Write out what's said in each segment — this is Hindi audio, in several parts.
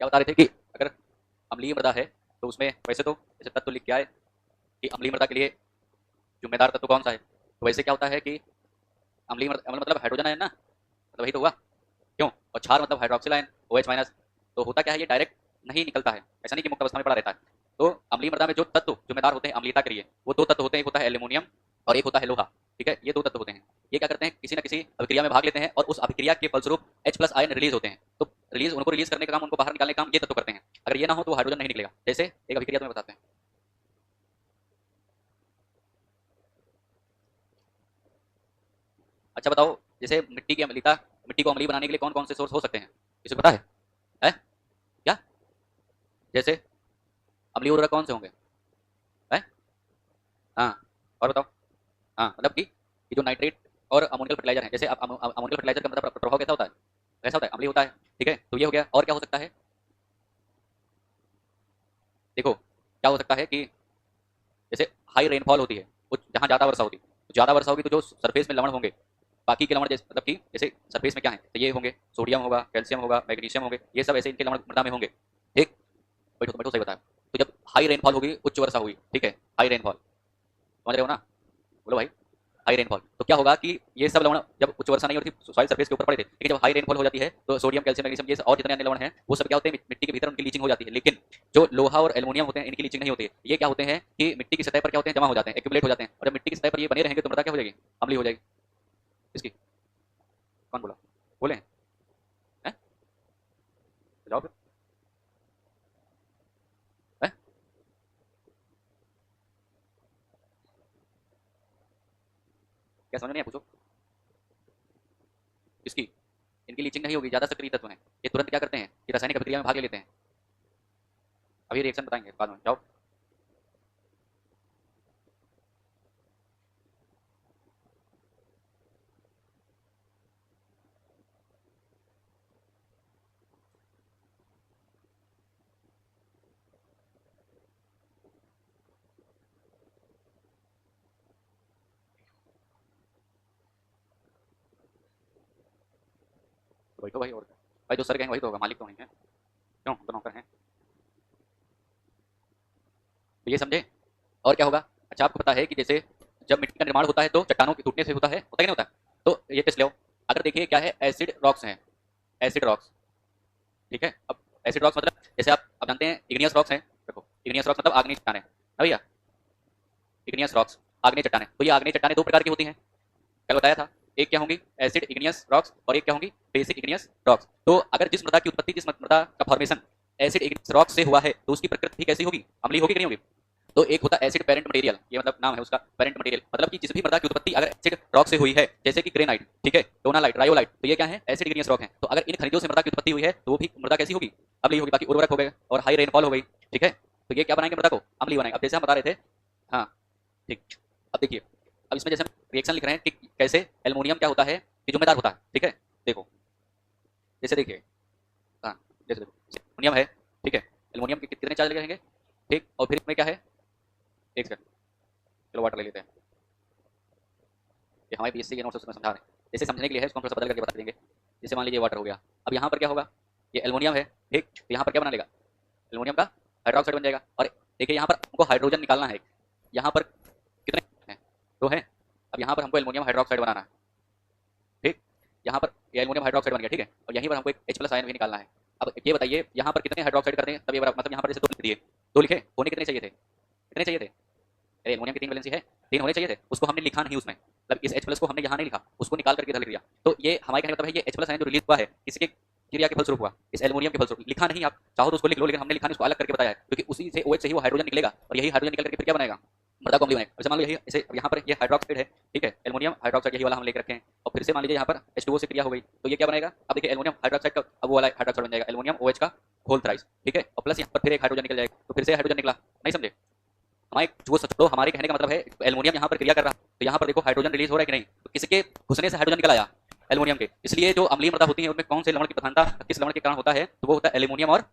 क्या बता रहे थे कि अगर अम्लीय मृदा है तो उसमें वैसे तो जैसे तत्व लिख के आए कि अम्लीय मृदा के लिए जिम्मेदार तत्व कौन सा है, तो वैसे क्या होता है कि अम्लीय मृदा अम्ल मतलब हाइड्रोजन आयन ना, मतलब वही तो हुआ। क्यों? और क्षार मतलब हाइड्रोक्सिल आयन OH माइनस। तो होता क्या है, ये डायरेक्ट नहीं निकलता है, ऐसा नहीं कि मुक्त अवस्था में पड़ा रहता है। तो अम्लीय मृदा में जो तत्व जिम्मेदार होते हैं अम्लीयता के लिए वो दो तत्व होते हैं, एक होता है एल्यूमिनियम और एक होता है लोहा। ठीक है, ये दो तत्व होते हैं। ये क्या करते हैं, किसी ना किसी अभिक्रिया में भाग लेते हैं और उस अभिक्रिया के फलस्वरूप H+ आयन रिलीज होते हैं। तो उनको रिलीज करने का काम, उनको बाहर निकालने का काम ये तत्व करते हैं। अगर ये ना हो तो हाइड्रोजन नहीं निकलेगा। जैसे एक अभिक्रिया तुम्हें बताते हैं। अच्छा बताओ, जैसे मिट्टी की अम्लीयता, मिट्टी को अम्लीय बनाने के लिए कौन कौन से सोर्स हो सकते हैं, किसी को पता है क्या? जैसे अम्लीय उर्वरक कौन से होंगे? है? हाँ, और बताओ। हाँ, मतलब कि ये जो नाइट्रेट और अमोनियल फर्टिलाइजर है, जैसे अमोनियल फर्टिलाइजर का मतलब प्रभाव कैसा होता है? कैसा होता है, अम्लीय होता है। ठीक है, तो ये हो गया। और क्या हो सकता है? देखो क्या हो सकता है कि जैसे हाई रेनफॉल होती है, कुछ जहाँ ज़्यादा वर्षा होती है, तो ज़्यादा वर्षा होगी तो जो सरफेस में लवण होंगे, बाकी के लवण जैसे मतलब कि जैसे सरफेस में क्या है, तो ये होंगे सोडियम होगा, कैल्शियम होगा, मैग्नीशियम होंगे, ये सब ऐसे इनके लवण मृदा में होंगे। ठीक, बैठो बैठो, सही बताया। तो जब हाई रेनफॉल होगी, उच्च वर्षा हुई, ठीक है, हाई रेनफॉल, समझ रहे हो ना? बोलो भाई। हाई रेनफॉल तो क्या होगा कि ये सब लवण जब उच्च वर्षा नहीं होती, सॉइल सरफेस के ऊपर पड़े थे, लेकिन जब हाई रेनफॉल हो जाती है तो सोडियम कैल्शियम मैग्नीशियम ये और जितने अन्य लवण हैं वो सब क्या होते हैं, मिट्टी के भीतर उनकी लीचिंग हो जाती है। लेकिन जो लोहा और एल्युमिनियम होते हैं इनकी लीचिंग नहीं होती है। ये क्या होते हैं कि मिट्टी की सतह पर क्या होते हैं, जमा हो जाते हैं, एक्यूमुलेट हो जाते हैं। और जब मिट्टी की सतह पर ये बने रहेंगे तो मृदा क्या हो जाएगी, अम्लीय हो जाएगी। इसकी कौन बोला? बोले हैं? तो जाओ फिर। हैं? क्या समझ में नहीं है, पूछो। इसकी इनकी लीचिंग नहीं होगी, ज्यादा सक्रिय तत्व हैं। ये तुरंत क्या करते हैं कि रासायनिक अभिक्रिया में भाग ले लेते हैं। अभी रिएक्शन बताएंगे बाद में, जाओ। तो वही तो भाई, और क्या? भाई जो सर कहेंगे वही तो होगा, मालिक तो नहीं है। क्यों, हम तो नौकर हैं। तो ये समझे। और क्या होगा? अच्छा आपको पता है कि जैसे जब मिट्टी का निर्माण होता है तो चट्टानों के टूटने से होता है कि नहीं होता? तो ये टेस्ट लो। अगर देखिए क्या है, एसिड रॉक्स हैं, एसिड रॉक्स। ठीक है, अब एसिड रॉक्स मतलब जैसे आप अब जानते हैं इग्नियस रॉक्स हैं। देखो इग्नियस रॉक्स मतलब आग्नेय चट्टानें है भैया। इग्नियस रॉक्स आग्नेय चट्टानें, तो ये आग्नेय चट्टानें दो प्रकार की होती हैं, कल बताया था। एक क्या होंगी, एसिड इग्नियस रॉक्स, और एक क्या होंगी, बेसिक इग्नियस रॉक्स। तो अगर जिस मृदा की उत्पत्ति, जिस मृदा का फॉर्मेशन एसिड इग्नियस रॉक्स से हुआ है तो उसकी प्रकृति कैसी होगी, अम्लीय होगी कि नहीं होगी? तो एक होता है एसिड पेरेंट मटेरियल, ये मतलब नाम है उसका, पेरेंट मटेरियल, मतलब कि जिस भी मृदा की उत्पत्ति अगर एसिड रॉक से हुई है, जैसे कि ग्रेनाइट, ठीक है, डोनालाइट, रायोलाइट, तो ये क्या है, एसिड इग्नियस रॉक है। तो अगर इन खनिजों से मृदा की उत्पत्ति हुई है तो वो भी मृदा कैसी होगी, अम्लीय होगी। बाकी उर्वरक हो गए और हाई रेनफॉल हो गई, ठीक है, तो ये क्या बनाएंगे, मृदा को अम्लीय बनाएंगे। अब जैसे हम बता रहे थे, हाँ ठीक। अब देखिए, अब इसमें जैसे हम रिएक्शन लिख रहे हैं कि कैसे एल्युमिनियम क्या होता है कि जिम्मेदार होता है, ठीक है। देखो जैसे देखिए, हाँ जैसे देखो एल्युमिनियम है, ठीक है, एल्युमिनियम के कितने चार्ज लगे रहेंगे, ठीक, और फिर इसमें क्या है, एक सेकंड, चलो वाटर ले लेते हैं। ये हमारे बीएससी के नोट्स उसमें समझा रहे हैं, जैसे समझने के लिए है इसको हम थोड़ा सा बदल करके बता देंगे। जैसे मान लीजिए वाटर हो गया, अब यहाँ पर क्या होगा, ये एल्युमिनियम है, ठीक, तो यहाँ पर क्या बना लेगा, एल्युमिनियम का हाइड्रोक्साइड बन जाएगा। और देखिए यहाँ पर हमको हाइड्रोजन निकालना है, यहाँ पर कितने हैं, दो हैं। अब यहाँ पर हमको एल्युमिनियम हाइड्रोक्साइड बनाना है, ठीक, यहाँ पर ये एल्युमिनियम हाइड्रोक्साइड बन गया, ठीक है, और यहीं पर हमको एक H+ आयन भी निकालना है। अब ये बताइए यहाँ पर कितने हाइड्रोक्साइड करते हैं तब ये मतलब यहाँ पर जैसे दो लिख दिए, दो लिखे, होने कितने चाहिए थे, कितने चाहिए थे? अरे एल्युमिनियम की 3 वैलेंसी है, 3 होने चाहिए थे, उसको हमने लिखा नहीं उसमें, मतलब इस H+ को हमने यहाँ नहीं लिखा, उसको निकाल करके इधर लिख दिया। तो ये हमारे कहने का मतलब है ये H+ आयन जो रिलीज हुआ है किसके क्रिया के फलस्वरूप हुआ, इस एल्युमिनियम के फलस्वरूप। लिखा नहीं, आप चाहो तो उसको लिख लो, लेकिन हमने लिखा नहीं, उसको अलग करके बताया है, क्योंकि उसी से OH से ही वो हाइड्रोजन निकलेगा और यही हाइड्रोजन निकल करके फिर क्या बनाएगा, मृदा को अम्लीय बनाएगा। जैसे मान लो यही जैसे यहाँ पर ये हाइड्रोक्साइड है, ठीक है, एल्युमिनियम हाइड्रोक्साइड यही वाला हम लेकर रखे हैं, और फिर से मान लीजिए यहाँ पर H2O से क्रिया हो गई तो ये क्या बनेगा, अब देखिए एल्युमिनियम हाइड्रोक्साइड का अब वो वाला हाइड्रोक्साइड बन जाएगा, एल्युमिनियम OH का होल थ्राइस, ठीक है, और प्लस यहाँ पर फिर एक हाइड्रोजन निकल जाएगा, तो फिर से हाइड्रोजन निकला, नहीं समझे? हमारे जो सच तो हमारे कहने का मतलब है एल्युमिनियम यहाँ पर क्रिया कर रहा, तो यहाँ पर देखो हाइड्रोजन रिलीज हो रहा है कि नहीं, तो किसके घुसने से हाइड्रोजन निकल आया, एल्युमिनियम के। इसलिए जो अम्लीय मृदा होती है उनमें कौन से लवण की प्रधानता किस लवण के कारण होता है, तो वो होता है एल्युमिनियम और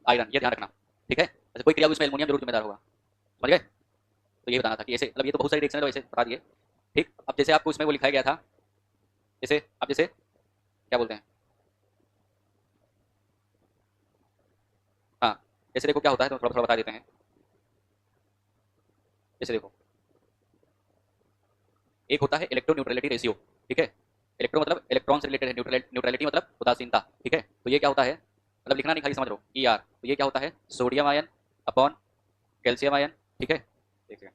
आयरन, ये ध्यान रखना, ठीक है। ऐसे कोई क्रिया हुई इसमें एल्युमिनियम जरूर जिम्मेदार होगा, समझ गए? तो ये बताना था कि ऐसे मतलब ये तो बहुत सारी रिएक्शन है तो ऐसे बता दिए, ठीक। अब जैसे आपको इसमें वो लिखाया गया था, जैसे अब जैसे क्या बोलते हैं, जैसे देखो क्या होता है, तो थोड़ा थोड़ा बता देते हैं। जैसे देखो, एक होता है इलेक्ट्रो न्यूट्रलिटी रेशियो, ठीक है। इलेक्ट्रो मतलब इलेक्ट्रॉन से रिलेटेड है, न्यूट्रलिटी मतलब उदासीनता, ठीक है। तो ये क्या होता है, मतलब लिखना नहीं, खाली समझ लो, ई आर। तो ये क्या होता है, sodium ion upon calcium ion, ठीक है। देखिए,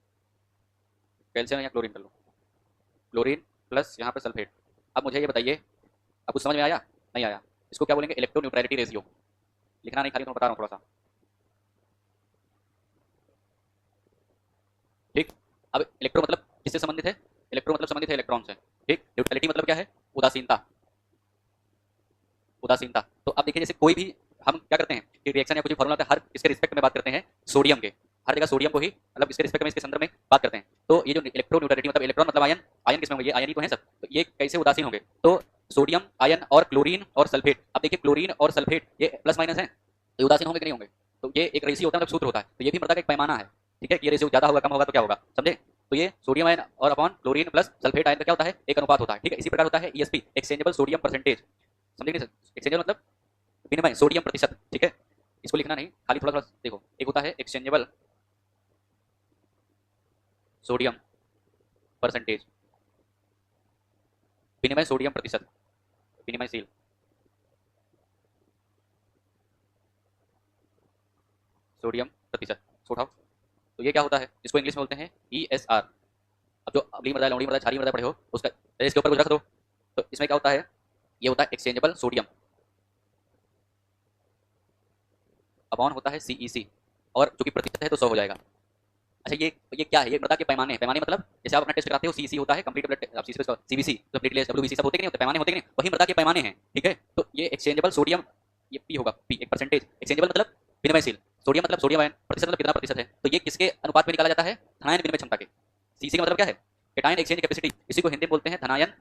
कैल्शियम या क्लोरीन कर लो, क्लोरीन प्लस यहाँ पर सल्फेट। अब मुझे ये बताइए, अब कुछ समझ में आया, नहीं आया? इसको क्या बोलेंगे, इलेक्ट्रो न्यूट्रलिटी रेशियो। लिखना नहीं, खाली मैं बता रहा हूँ थोड़ा सा, ठीक। अब इलेक्ट्रो मतलब किससे संबंधित है, इलेक्ट्रो मतलब संबंधित है इलेक्ट्रॉन से, ठीक। न्यूट्रलिटी मतलब क्या है, उदासीनता, उदासीनता। तो अब देखिए, जैसे कोई भी हम क्या करते हैं कि रिएक्शन या कुछ फॉर्मूला होता है, हर इसके रिस्पेक्ट में बात करते हैं सोडियम के, हर जगह सोडियम को ही मतलब इसके रिस्पेक्ट में, इसके संदर्भ में बात करते हैं। तो ये जो इलेक्ट्रो न्यूट्रलिटी मतलब इलेक्ट्रॉन मतलब आयन, आयन किसमें होंगे, ये आयन ही तो है सब, तो ये कैसे उदासीन होंगे, तो सोडियम आयन और क्लोरीन और सल्फेट। अब देखिए क्लोरीन और सल्फेट ये प्लस माइनस है, तो उदासीन होंगे कि नहीं होंगे? तो ये एक रेशियो होता है, मतलब सूत्र होता है। तो ये भी मृदा का एक पैमाना है, ठीक है, कि ये रेशियो ज्यादा होगा कम होगा तो क्या होगा, समझे। तो ये सोडियम आयन और upon chlorine plus sulphate ion का क्या होता है, एक अनुपात होता है, ठीक है। इसी प्रकार होता है ईएसपी, एक्सचेंजेबल सोडियम परसेंटेज, समझे नहीं? एक्सचेंजेबल मतलब विनिमय सोडियम प्रतिशत, ठीक है। इसको लिखना नहीं, खाली थोड़ा थोड़ा देखो, एक होता है एक्सचेंजेबल सोडियम परसेंटेज, विनिमय सोडियम प्रतिशत, विनिमयशील सोडियम प्रतिशत, इसको उठाओ। तो ये क्या होता है, इसको इंग्लिश में बोलते हैं ESR। अब जो अगली मृदा, लवणी मृदा, क्षारीय मृदा पढ़े हो उसका इसके ऊपर कुछ रख दो। तो इसमें क्या होता है, ये होता है एक्सचेंजेबल सोडियम अपॉन होता है CEC, और जो कि प्रतिशत है तो 100 हो जाएगा। अच्छा, ये क्या है, ये मृदा के पैमाने हैं। पैमाने मतलब जैसे आप अपना टेस्ट कराते हो, सीसी होता है कंप्लीट ब्लड, आप सीसी सीबीसी कंप्लीट डब्ल्यूबीसी सब होते कि नहीं होते, पैमाने होते कि नहीं, वही मृदा के पैमाने हैं, ठीक है। तो ये एक्सचेंजेबल सोडियम, ये पी होगा, पी एक परसेंटेज, एक्सचेंजेबल मतलब विनिमयशील, सोडियम मतलब सोडियम आयन, प्रतिशत मतलब कितना प्रतिशत है, तो ये किसके अनुपात में निकाला जाता है, धनायन विनिमय क्षमता के। सीसी का मतलब क्या है, कैटायन एक्सचेंज कैपेसिटी, इसी को हिंदी में बोलते हैं धनायन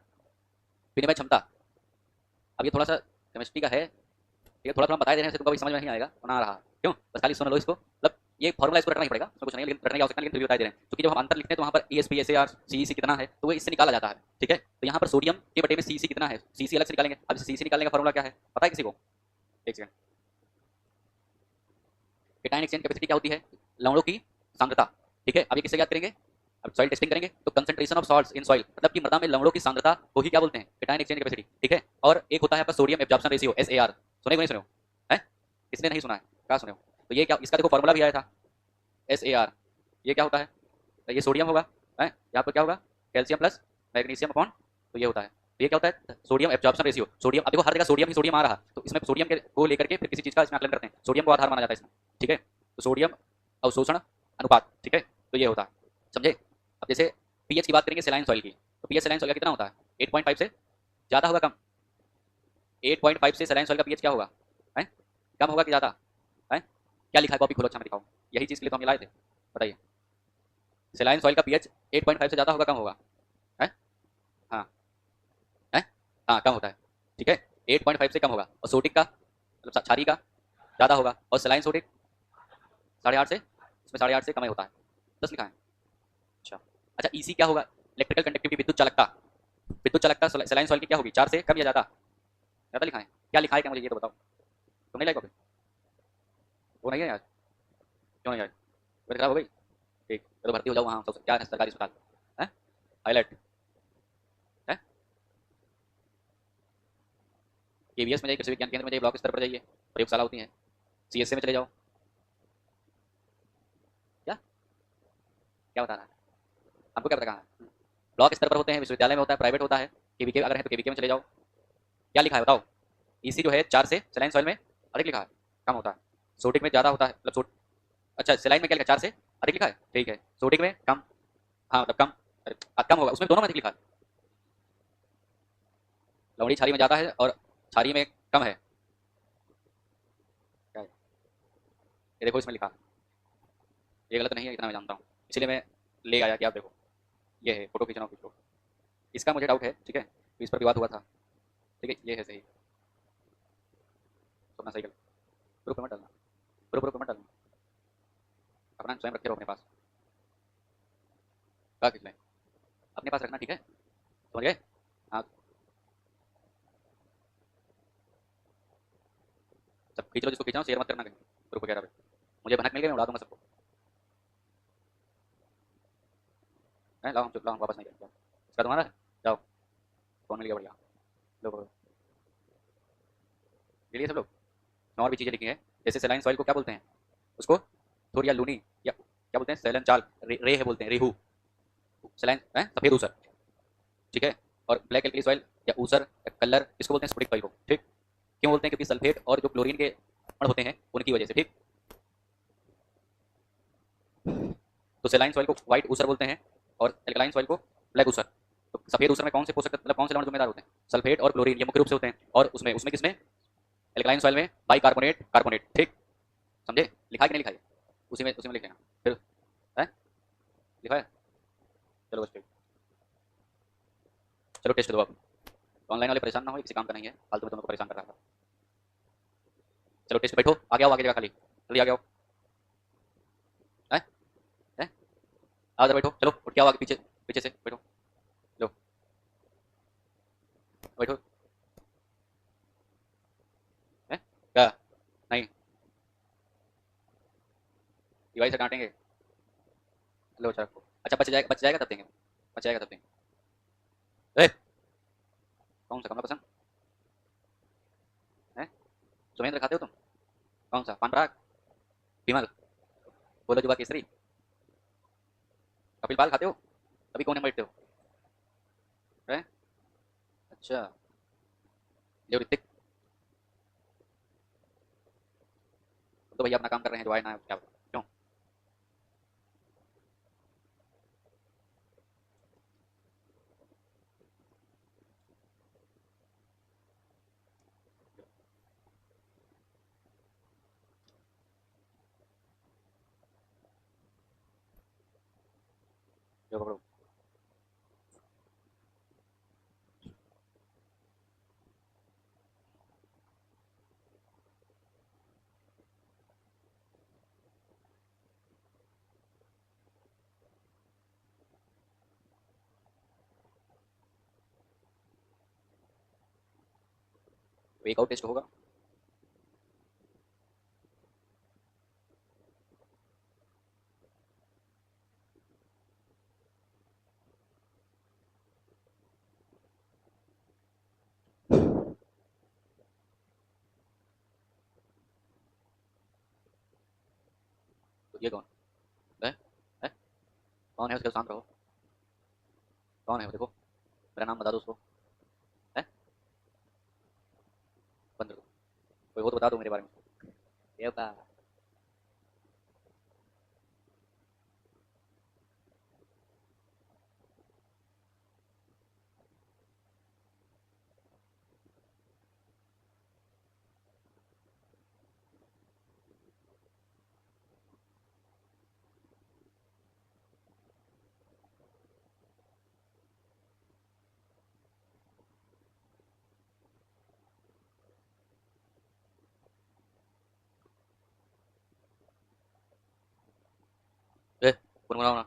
विनिमय क्षमता। अब ये थोड़ा सा केमिस्ट्री का है, ठीक है, थोड़ा थोड़ा बता दे रहे हैं, तुमको भी समझ में नहीं आएगा, बना रहा, क्यों, बस खाली सुन लो इसको, मतलब ये फॉर्मूला इसको रटना ही पड़ेगा, उसमें कुछ नहीं, लेकिन रटने की आवश्यकता नहीं, लेकिन फिर भी बता दे रहे हैं, क्योंकि जब हम अंतर लिखते हैं तो वहाँ पर ESP SAR CEC कितना है तो वो इससे निकाला जाता है, ठीक है। तो यहाँ पर सोडियम के बटे में CC कितना है, CC अलग से निकालेंगे। अब CC निकालने का फॉर्मूला क्या है, पता है किसी को? एक सेकंड, केटायन एक्सचेंज कैपेसिटी क्या होती है, लवणों की सांद्रता, ठीक है। अब ये किससे याद करेंगे, अब सॉइल टेस्टिंग करेंगे तो concentration of salts in soil, मतलब कि मृदा में लवणों की सांद्रता को ही क्या बोलते हैं, केटायन एक्सचेंज कैपेसिटी, ठीक है। और एक होता है आपका सोडियम एब्जॉर्प्शन रेशियो SAR, सुने को नहीं सुने हो, है किसने नहीं सुना है, कहाँ सुने हो? तो ये क्या, इसका देखो फॉर्मूला भी आया था SAR, ये क्या होता है, तो ये सोडियम होगा, है यहाँ पर क्या होगा, कैल्शियम प्लस मैग्नीशियम अपॉन, तो ये होता है, तो ये क्या होता है, सोडियम एब्जॉर्प्शन रेशियो। सोडियम, अब देखो हर जगह सोडियम ही सोडियम आ रहा, तो इसमें सोडियम के को लेकर के फिर किसी चीज का इसमें आकलन करते हैं, सोडियम को आधार माना जाता है इसमें, ठीक है। तो सोडियम अवशोषण अनुपात, ठीक है, तो ये होता है, समझे। अब जैसे पीएच की बात करेंगे सैलाइन सॉइल की, तो पीएच सैलाइन सॉइल का कितना होता है, 8.5 से ज़्यादा होगा कम, 8.5 से सैलाइन सॉइल का पीएच क्या होगा, है कम होगा कि ज़्यादा, है क्या लिखा है, कॉपी खोलो अच्छा में दिखाओ, यही चीज़ के लिए तो हम ये लाए थे, बताइए। सैलाइन सॉइल का पीएच 8.5 से ज़्यादा होगा कम होगा, है हाँ, है हाँ कम होता है, ठीक है, 8.5 से कम होगा। और सोडिक का मतलब क्षारीय का ज़्यादा होगा, और सैलाइन सोडिक 8.5 से, इसमें 8.5 से कम ही होता है, 10 लिखा है। अच्छा, अच्छा ईसी क्या होगा, इलेक्ट्रिकल कंडक्टिविटी, विद्युत चालकता, विद्युत चालकता सैलाइन सॉइल की क्या होगी, 4 से कम या ज़्यादा, ज़्यादा लिखा है, क्या लिखा है क्या, मुझे ये तो बताओ, तुम नहीं लाइक कॉपी, वो नहीं है यार, क्यों नहीं यार, मेरी खराब हो गई, ठीक तो भर्ती हो जाओ वहाँ, क्या है सरकारी अस्पताल, है हाईलाइट, है KVS में जाइए, कृषि विज्ञान केंद्र में जाइए, ब्लॉक स्तर पर जाइए, प्रयोगशाला होती है, CSA में चले जाओ, क्या क्या बता रहा है, हमको क्या पता कहाँ है, ब्लॉक स्तर पर होते हैं, विश्वविद्यालय में होता है, प्राइवेट होता है, KVK अगर है तो KVK में चले जाओ, क्या लिखा है बताओ। EC जो है 4 से सैलाइन सॉइल में अधिक लिखा है, कम होता है, सोडिक में ज़्यादा होता है, मतलब अच्छा सैलाइन में क्या लिखा है, 4 से अधिक लिखा है, ठीक है, सोडिक में कम, हाँ मतलब कम, अरे, कम होगा, उसमें दोनों में अधिक लिखा है, लवणी क्षारीय में ज़्यादा है और क्षारीय में कम है, क्या है ये देखो इसमें लिखा, ये गलत नहीं है, इतना मैं जानता हूँ, इसलिए मैं ले आया कि आप देखो, ये है फोटो खींचना खींचो, इसका मुझे डाउट है, ठीक है, तो इस पर विवाद हुआ था, ठीक है, ये है सही, तो अपना सही कर, ग्रुप में मत डालना, ग्रुप में मत डालना, अपना स्वयं रखे रहो अपने पास, क्या खींच लें, अपने पास रखना, ठीक है, समझ गए, हाँ सब खींच लो, जिसको खींचना शेयर मत करना कहीं ग्रुप वगैरह पे। मुझे भनक मिल गई, मैं उड़ा दूंगा सबको। है लाओ, चुप लाओ, वापस नहीं जाओ, इसका तुम्हारा है, जाओ। फोन मिल गया, बढ़िया। लो पकड़ो, ले लिए सब लोग। और भी चीज़ें लिखी हैं, जैसे सेलाइन सॉइल को क्या बोलते हैं, उसको थोरिया लूनी, या क्या बोलते हैं, सैलन चाल, रे है बोलते हैं, रेहू। सेलाइन है सफेद ऊसर, ठीक है। और ब्लैक एल्कली सॉइल या ऊसर या कलर, इसको बोलते हैं स्फटिक सॉइल को, ठीक। क्यों बोलते हैं, क्योंकि सल्फेट और जो क्लोरीन के कण होते हैं उनकी वजह से, ठीक। तो सेलाइन सॉइल को व्हाइट ऊसर बोलते हैं और एल्कलाइन सॉइल को ब्लैक ऊसर। तो सफेद ऊसर में कौन से पोषक मतलब कौन से लवण जिम्मेदार होते हैं, सल्फेट और क्लोरीन, ये मुख्य रूप से होते हैं। और उसमें उसमें किसमें, एल्कलाइन सॉइल में बाई कार्बोनेट कार्बोनेट, ठीक। समझे, लिखा है कि नहीं लिखा है, उसी में लिख लेना फिर, है लिखा है। चलो बस ठीक, चलो टेस्ट दो अब। ऑनलाइन वाले परेशान ना हो, किसी काम का नहीं है, फालतू में तुम लोग को परेशान कर रहा था। चलो टेस्ट, बैठो, आगे आओ, आगे जगह खाली, जल्दी आगे आओ। है है, आओ इधर बैठो, चलो उठ के आओ आगे, पीछे पीछे से बैठो। लो बैठो। है क्या, नहीं, दिवाली से डांटेंगे। लो अच्छा रखो, अच्छा बच जाएगा तब देंगे, बच जाएगा तब देंगे। ए, कौन सा कमला पसंद है, सुमेंद्र खाते हो तुम, कौन सा, पान पराग, विमल, बोलो जुबा केसरी, कपिल पाल खाते हो, अभी कौन नंबर हो, है अच्छा, लियो ऋतिक, तो भैया अपना काम कर रहे हैं, जो आए ना क्या क्यों। जो पकड़ो, तो एक और टेस्ट होगा। तो ये कौन है कौन है, उसके शांत रहो, कौन है वो, देखो मेरा नाम बता दो उसको, है बंद करो, कोई हो तो बता दो मेरे बारे में, ये का। ए गुनगुनाओ ना।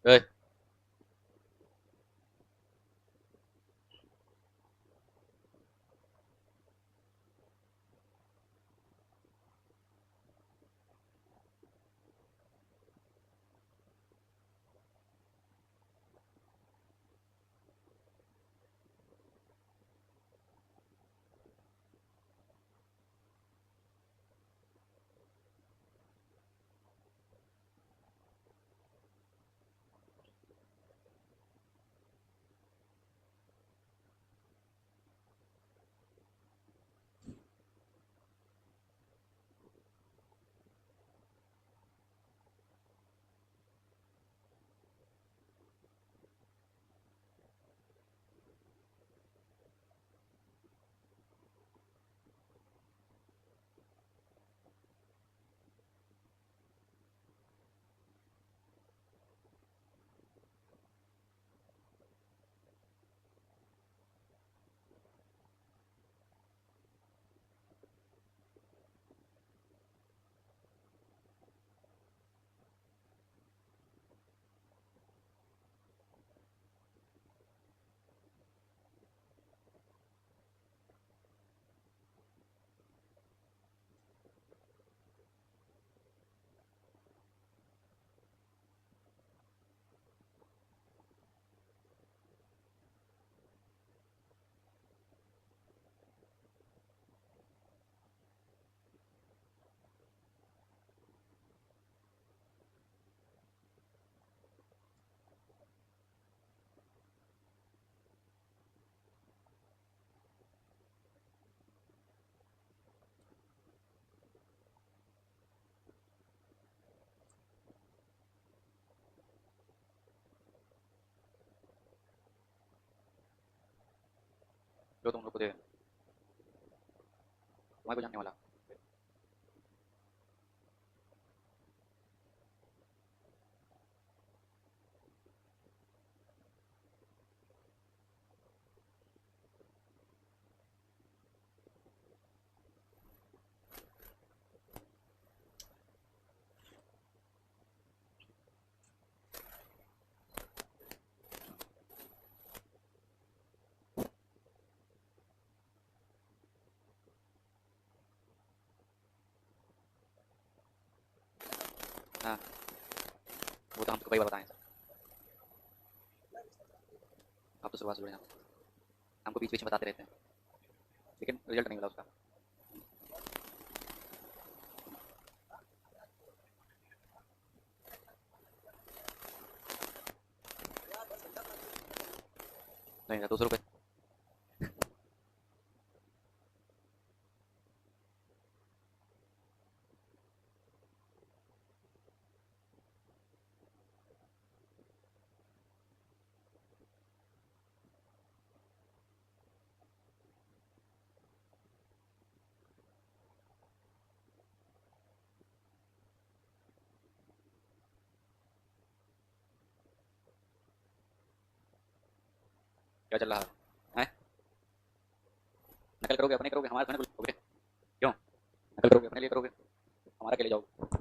ए जो तुम लोग को दे तुम्हारे को जानने वाला। हाँ वो तो हमको कई बार बताएं सर। आप तो शुरुआत से जुड़े हैं, हमको बीच बीच में बताते रहते हैं लेकिन रिजल्ट नहीं मिला उसका। नहीं 200 रुपये। क्या चल रहा है हैं? नकल करोगे अपने करोगे हमारे थोड़ी करोगे। क्यों नकल करोगे अपने लिए करोगे हमारा के लिए जाओगे।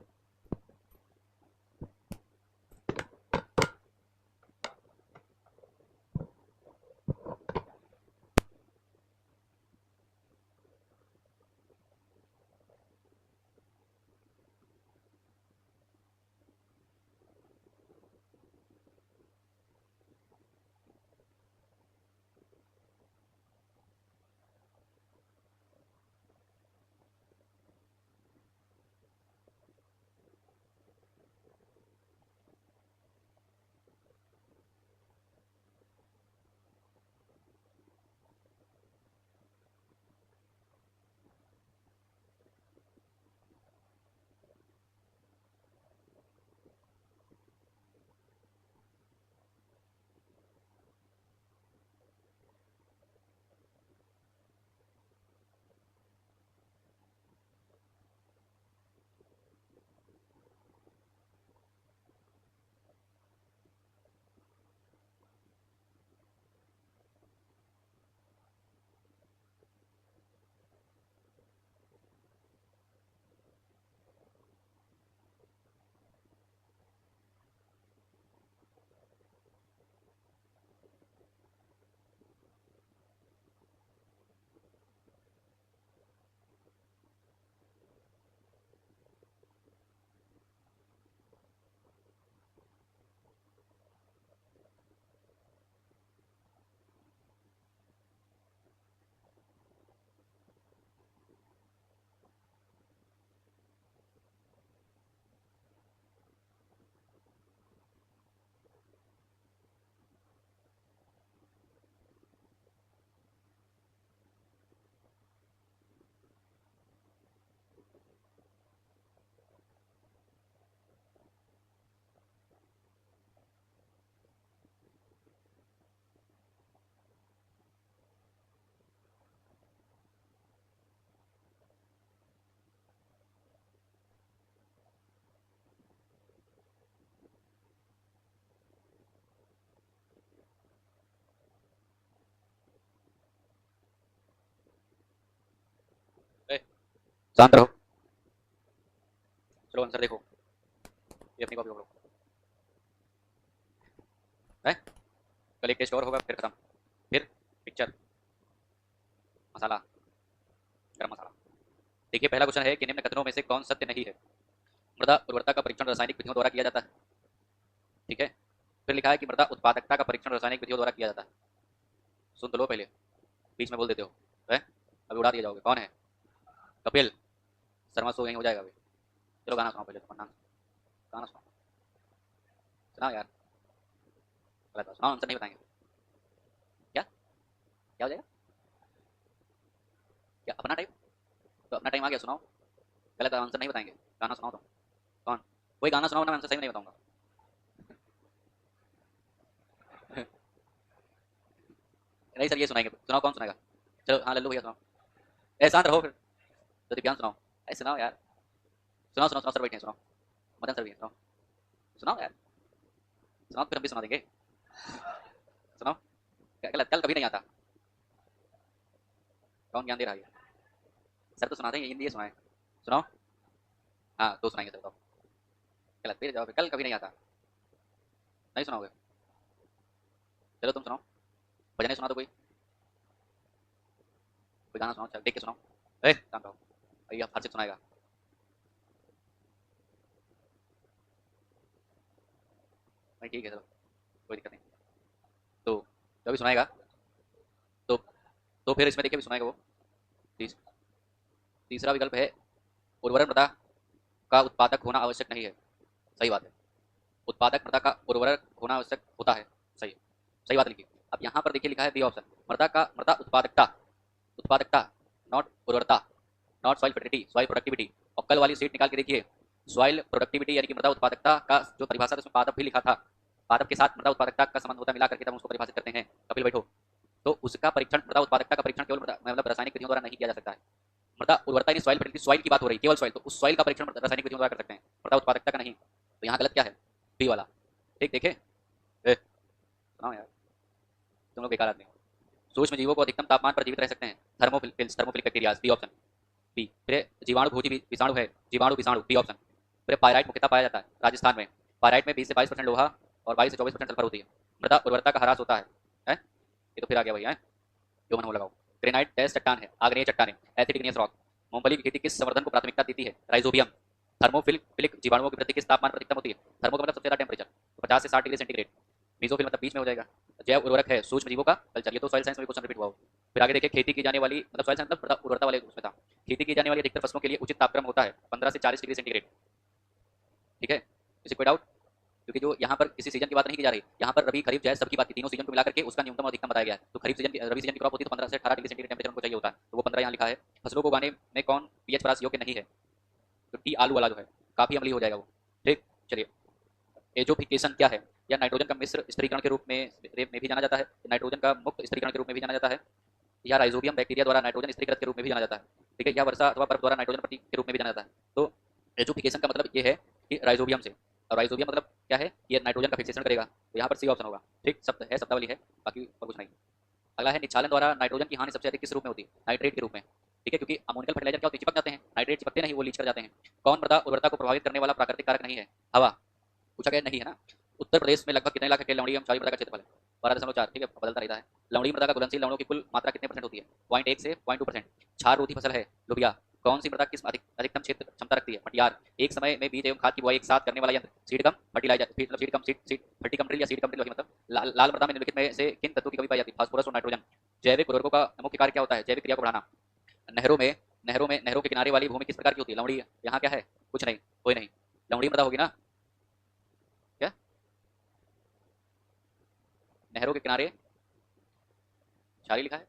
ए, शांत रहो। चलो आंसर देखो ये अपनी कॉपी पकड़ो है। कल एक टेस्ट और होगा फिर खत्म। फिर पिक्चर मसाला गरम मसाला। देखिए पहला क्वेश्चन है कि निम्न कथनों में से कौन सत्य नहीं है। मृदा उर्वरता का परीक्षण रासायनिक विधियों द्वारा किया जाता है। ठीक है। फिर लिखा है कि मृदा उत्पादकता का परीक्षण रासायनिक विधियों द्वारा किया जाता है। सुन तो लो पहले बीच में बोल देते हो है। अभी उड़ा दिए जाओगे। कौन है? कपिल शर्मा शो यहीं हो जाएगा अभी। चलो गाना सुनाओ पहले तुम गाना सुनाओ। सुनाओ यार। गलत बात सुनाओ आंसर नहीं बताएंगे। क्या क्या हो जाएगा? क्या अपना टाइम? तो अपना टाइम आ गया सुनाओ। गलत आंसर नहीं बताएंगे। गाना सुनाओ तुम। कौन? कोई गाना सुनाओ ना आंसर सही नहीं बताऊंगा। नहीं सर ये सुनाएंगे सुनाओ कौन सुनाएगा। चलो हाँ लल्लू भैया सुनाओ। ए शांत रहो फिर। तो दिव्यांग सुनाओ। ऐसे सुनाओ यार। सुनाओ सुनाओ सुनाओ, सर बैठे हैं, सुनाओ। मदन सर भी हैं, सुनाओ। सुनाओ यार। सुनाओ फिर हम भी सुना देंगे। सुनाओ। कल कल कभी नहीं आता। कौन ज्ञान दे रहा है? सर तो सुनाते हैं, हिंदी ये सुनाए। सुनाओ। हाँ तो सुनाएंगे सर, बताओ। गलत फिर जवाब है, कल कभी नहीं आता। नहीं सुनाओगे? चलो तुम सुनाओ। भजन सुना दो कोई। कोई गाना सुनाओ, देख के सुनाओ। ए शांत रहो। भैया हर्षित सुनाएगा। नहीं ठीक है चलो, कोई दिक्कत नहीं। तो जो भी सुनाएगा, तो तो फिर इसमें देखिए भी सुनाएगा वो। तीसरा विकल्प है उर्वरक मृदा का उत्पादक होना आवश्यक नहीं है। सही बात है। उत्पादक मृदा का उर्वरक होना आवश्यक होता है। सही है। सही बात लिखी। अब यहाँ पर देखिए लिखा है बी ऑप्शन, मृदा उत्पादकता। उत्पादकता, नॉट उर्वरता, not soil fertility, soil productivity. और कल वाली सीट निकाल के देखिए, सॉइल प्रोडक्टिविटी यानी कि मृदा उत्पादकता का जो परिभाषा है उसमें पादप भी लिखा था। पादप के साथ मृदा उत्पादकता का संबंध होता है, मिला करके तब उसको परिभाषित करते हैं। कपिल बैठो। तो उसका परीक्षण, मृदा उत्पादकता का परीक्षण केवल मतलब रासायनिक विधियों द्वारा नहीं किया जा सकता है। मृदा उर्वरता यानी सॉइल फर्टिलिटी, सॉइल की बात हो रही है, केवल सॉइल, तो उस सॉइल का परीक्षण रासायनिक विधियों द्वारा कर सकते हैं, मृदा उत्पादकता का नहीं। तो यहाँ गलत क्या है? बी वाला। ठीक देखे। सुनाओ यार, तुम लोग बेकार आदमी हो। सूक्ष्म जीवों को अधिकतम तापमान पर जीवित रह सकते हैं, thermophiles, thermophilic bacterias, B option. B. फिर जीवाणु भोजी विषाणु है, जीवाणु विषाणु, बी ऑप्शन। फिर पायराइट मुख्यतः पाया जाता है राजस्थान में। पायराइट में 20 से 22% लोहा और 22 से 24% सल्फर होती है। मृदा उर्वरता का ह्रास होता है। ये तो फिर आ गया भैया, जो मन हो लगाओ। ग्रेनाइट टेस्ट चट्टान है, आग्नेय चट्टान है, एसिडिक रॉक। मूंगफली की खेती किस संवर्धन को प्राथमिकता देती है? राइजोबियम। थर्मोफिलिक जीवाणुओं की वृद्धि किस तापमान पर अधिकतम होती है? थर्मो का मतलब सबसे ज्यादा टेम्परेचर, 50 से 60 डिग्री सेंटीग्रेड। मीजोफिल मतलब बीच में हो जाएगा। जैव उर्वरक है सूक्ष्म जीवों का कल्चर, ये तो सॉइल साइंस में क्वेश्चन रिपीट हुआ हो। फिर आगे देखिए, खेती की जाने वाली मतलब सॉइल साइंस मतलब उर्वरता वाले उसमें था। खेती की जाने वाली अधिकतर फसलों के लिए उचित तापक्रम होता है 15 से 40 डिग्री सेंटीग्रेड। ठीक है, किसी कोई डाउट? क्योंकि जो यहाँ पर किसी सीजन की बात नहीं की जा रही, यहाँ पर रबी खरीफ जायद सबकी बात की, तीनों सीजन को मिलाकर के उसका न्यूनतम और अधिकतम बताया गया है। तो खरीफ सीजन की, रबी सीजन की क्रॉप होती है तो 15 से 18 डिग्री सेंटीग्रेड टेम्परेचर उनको चाहिए होता है, तो वो 15 यहाँ लिखा है। फसलों को उगाने में कौन पीएच परास योग्य नहीं है? तो टी आलू वाला जो है काफी अम्लीय हो जाएगा वो। ठीक, चलिए। एजोफिकेशन क्या है? या नाइट्रोजन का मिश्र स्थिरीकरण के रूप में भी जाना जाता है, नाइट्रोजन का मुक्त स्थिरीकरण के रूप में भी जाना जाता है, या राइजोबियम बैक्टीरिया द्वारा नाइट्रोजन स्थिरीकृत के रूप में भी जाना जाता है। ठीक है, या वर्षा अथवा बर्फ द्वारा नाइट्रोजन प्रति के रूप में भी जाना जाता है। तो एजोफिकेशन का मतलब ये है कि राइजोबियम से, और राइजोबियम मतलब क्या है? ये नाइट्रोजन का फिक्सेशन करेगा, तो यहाँ पर सी ऑप्शन होगा। ठीक, शब्द है, शब्दावली है, बाकी और कुछ नहीं। अगला है, निक्षालन द्वारा नाइट्रोजन की हानि सबसे अधिक किस रूप में होती है? नाइट्रेट के रूप में। ठीक है, क्योंकि अमोनिकल फर्टिलाइजर क्या होती है? चिपक जाते हैं, नाइट्रेट चिपकते नहीं, वो लीच कर जाते हैं। कौन मृदा उर्वरता को प्रभावित करने वाला प्राकृतिक कारक नहीं है? हवा। पूछा गया नहीं है ना। उत्तर प्रदेश में लगभग कितने लाख हेक्टेयर लवणीय क्षारीय मृदा का क्षेत्रफल है? 12.4। ठीक है, बदलता रहता है। लवणीय मृदा का घुलनशील लवणों की कुल मात्रा कितने परसेंट होती है? 0.1 से 0.2%। क्षार रोधी फसल है लोबिया। कौन सी मृदा किस अधिकतम क्षेत्र क्षमता रखती है? मटियार। एक समय में बीज एवं खाद की बुआई एक साथ करने वाला यंत्र? सीड कम फर्टिलाइजर, मतलब सीड कम सीड फर्टी कम ड्रिल या सीड कम ड्रिल, मतलब लाल मृदा में निम्नलिखित में से किन तत्वों की कमी पाई जाती है? फास्फोरस और नाइट्रोजन। जैविक उर्वरकों का मुख्य कार्य क्या होता है? जैविक क्रिया को बढ़ाना। नहरों के किनारे वाली भूमि किस प्रकार की होती है? लवणीय। यहाँ क्या है? कुछ नहीं, कोई नहीं, लवणीय मृदा होगी ना। क्या? नहरों के किनारे क्षारीय लिखा है,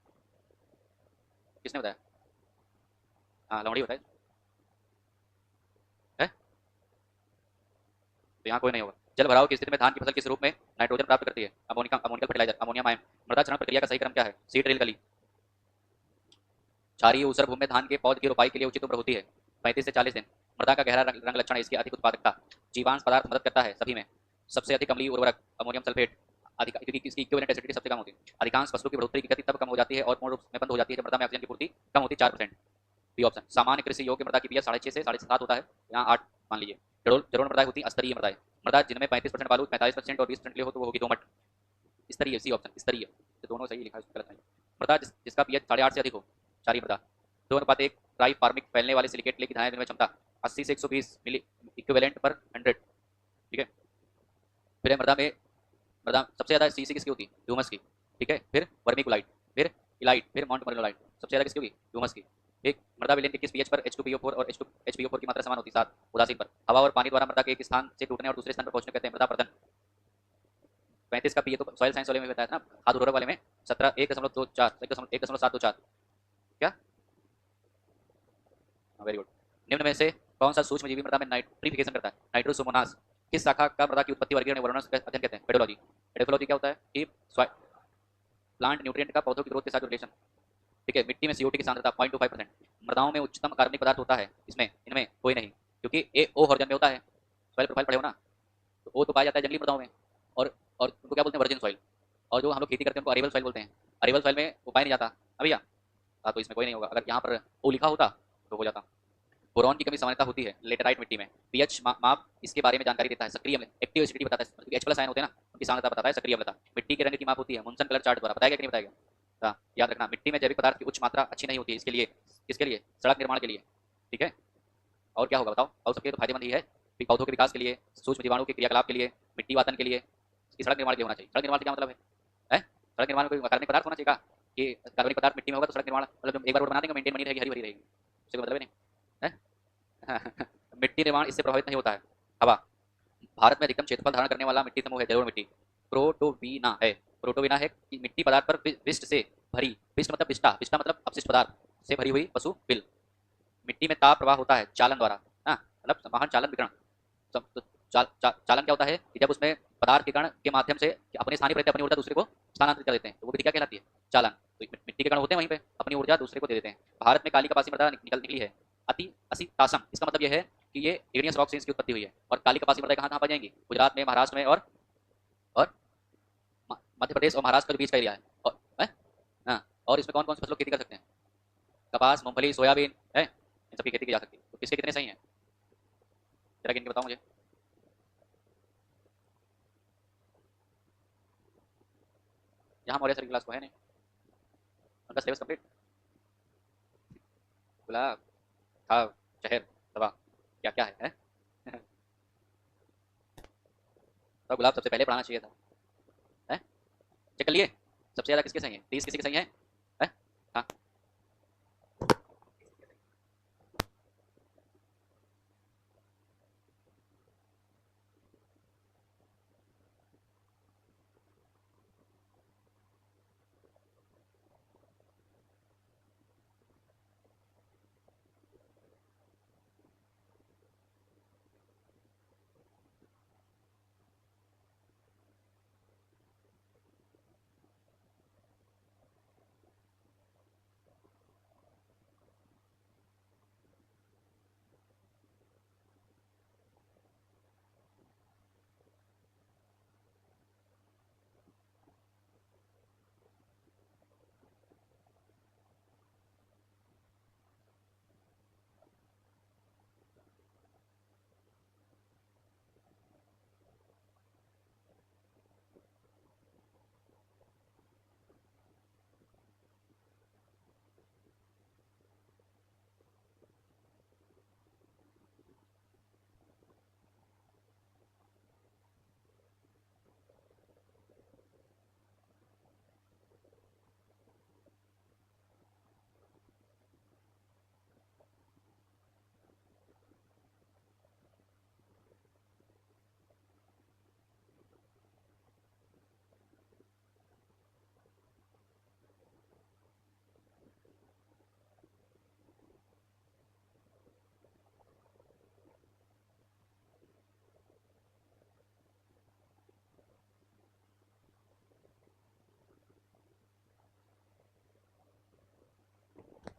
किसने बताया? हाँ लवणीय बताया है। तो यहाँ कोई नहीं होगा। जल भराव की स्थिति में धान की फसल किस रूप में नाइट्रोजन प्राप्त करती है? Ammoniacal fertiliser, ammonium ion. मृदा चरण प्रक्रिया का सही क्रम क्या है? सीड ड्रिल गली। क्षारीय ऊसर भूमि में धान के पौध की रोपाई के लिए उचित उम्र होती है 35 से 40 दिन। मृदा का गहरा रंग लक्षण है इसकी अधिक उत्पादकता। जीवांश पदार्थ मदद करता है सभी में। सबसे अधिक अम्लीय उर्वरक अमोनियम सल्फेट, क्योंकि इसकी इक्विवेलेंट एसिडिटी सबसे कम होती है। अधिकांश फसलों की बढ़ोतरी की गति तब कम हो जाती है और पूर्ण रूप में बंद हो जाती है जब मृदा में ऑक्सीजन की पूर्ति कम होती है, 4%। B option. सामान्य कृषि योग्य मृदा की पीएच 6.5 से 7.5 होता है, यहाँ 8 मान लीजिए। जड़ोल मृदा होती है स्तरीय मृदा। मृदा जिनमें 35% बालू, 45% और 20% के लिए हो तो वो होगी दोमट। स्तरीय, सी ऑप्शन स्तरीय, तो दोनों सही लिखा है, गलत नहीं। मृदा जिसका पीएच 8.5 से अधिक हो, क्षारीय मृदा। 2:1 ट्राई फार्मिक फैलने वाले सिलिकेट लेकी धारण विनिमय क्षमता 80 से 120 मिली इक्विवेलेंट पर 100। ठीक है, फिर मृदा सबसे ज्यादा सीसी किसकी होती है? ह्यूमस की। ठीक है, फिर वर्मिकुलाइट, फिर इलाइट, फिर माउंट मॉरिनोलाइट। सबसे ज्यादा किसकी होगी? ह्यूमस की। ठीक, मृदा विलयन के किस पीएच पर H2PO4 और H2PO4 की मात्रा समान होती है? 7। उदासीन पर। हवा और पानी द्वारा मृदा के एक स्थान से टूटने और दूसरे स्थान पर पहुंचने कहते हैं मृदा पर्दन। 35 का पीए तो सॉइल साइंस वाले में बताया था ना, खाद उर्वरक वाले में 17 1.724। क्या? Very good. निम्न में से कौन सा सूक्ष्म जीवी मृदा में नाइट्रिफिकेशन करता है? नाइट्रोसोमोनास। किस शाखा का मृदा की उत्पत्ति वर्गीकरण वर्णन अध्ययन कहते हैं? पेडोलॉजी। एडोलॉजी क्या होता है? कि प्लांट न्यूट्रिएंट का पौधों की ग्रोथ के साथ रिलेशन। ठीक है। मिट्टी में CO2 की सांद्रता 0.25%। मृदाओं में उच्चतम कार्बनिक पदार्थ होता है, इसमें इनमें कोई नहीं, क्योंकि ए ओ हॉर्जन में होता है। सॉइल प्रोफाइल पढ़े हो ना, तो ओ तो पाया जाता है जंगली मृदाओं में, और उनको क्या बोलते हैं, वर्जिन सॉइल। और जो हम लोग खेती करते हैं उनको अरेबल सॉइल बोलते हैं। अरेबल सॉइल में वो पाया नहीं जाता। अब भैया हाँ, तो इसमें कोई नहीं होगा। अगर यहाँ पर ओ लिखा होता तो हो जाता। बोरॉन की कमी सामान्यतः होती है लेटेराइट मिट्टी में। पीएच माप इसके बारे में जानकारी देता है। सक्रिय अम्ल, एक्टिव एसिडिटी बताता है, H+ आयन होते हैं ना, उनकी सांद्रता बताता है। सक्रिय अम्लता मिट्टी के रंग की माप होती है मुनसन कलर चार्ट द्वारा। बताएगा कि नहीं बताएगा? हाँ, याद रखना, मिट्टी में जैविक पदार्थ की उच्च मात्रा अच्छी नहीं होती है। इसके लिए, किसके लिए? सड़क निर्माण के लिए। ठीक है। और क्या होगा बताओ? और सबके तो फायदेमंद ही है, पौधों के विकास के लिए, सूक्ष्म जीवाणु के क्रियाकलाप के लिए, मिट्टी वातन के लिए, इसकी सड़क निर्माण के लिए होना चाहिए। सड़क निर्माण से क्या मतलब है? सड़क निर्माण में कोई कार्बनिक पदार्थ होना चाहिए का? कि कार्बनिक पदार्थ मिट्टी में होगा तो सड़क निर्माण, मतलब एक बार रोड बना देंगे मेंटेन बनी रहेगी, हरी भरी रहेगी, इससे कोई मतलब नहीं है। मिट्टी निर्माण इससे प्रभावित नहीं होता है। हवा, भारत में अधिकतम क्षेत्रफल धारण करने वाला मिट्टी समूह है जलोढ़ मिट्टी। प्रोटोवीना है। प्रोटोवीना है कि मिट्टी पदार्थ पर विष्ट से भरी, विष्ट मतलब विष्टा, विष्टा मतलब अपशिष्ट पदार्थ से भरी हुई पशु बिल। मिट्टी में ताप प्रवाह होता है चालन द्वारा। हाँ, मतलब महान चालन विकर्ण। तो चालन क्या होता है कि जब उसमें पदार्थ के कण के माध्यम से अपने स्थानीय रहते अपनी ऊर्जा दूसरे को स्थानांतरित कर देते हैं, तो वो विधि क्या कहलाती है? चालन। तो मिट्टी के कण होते हैं वहीं पे, अपनी ऊर्जा दूसरे को दे देते हैं। भारत में काली कपासी मृदा निकली है। अति असितासम, इसका मतलब यह है कि ये इग्नियस रॉक से इसकी उत्पत्ति हुई है। और काली कपासी मृदा कहाँ कहाँ पाई जाएंगी? गुजरात में, महाराष्ट्र में, और मध्य प्रदेश और महाराष्ट्र के बीच का एरिया है। और हाँ, और इसमें कौन कौन सी फसलों की खेती कर सकते हैं? कपास, मूंगफली, सोयाबीन है, इन सबकी खेती की जा सकती है। तो किसके कितने सही हैं? जरा गिन के बताओ मुझे। यहाँ मौर्य सर की क्लास को है नहीं, उनका सिलेबस कंप्लीट। गुलाब, था, शहर, दवा, क्या क्या है? तो गुलाब सबसे पहले पढ़ाना चाहिए था। है? चेक कर लिए सबसे ज्यादा किसके सही है? 30 किसी के सही है? हाँ,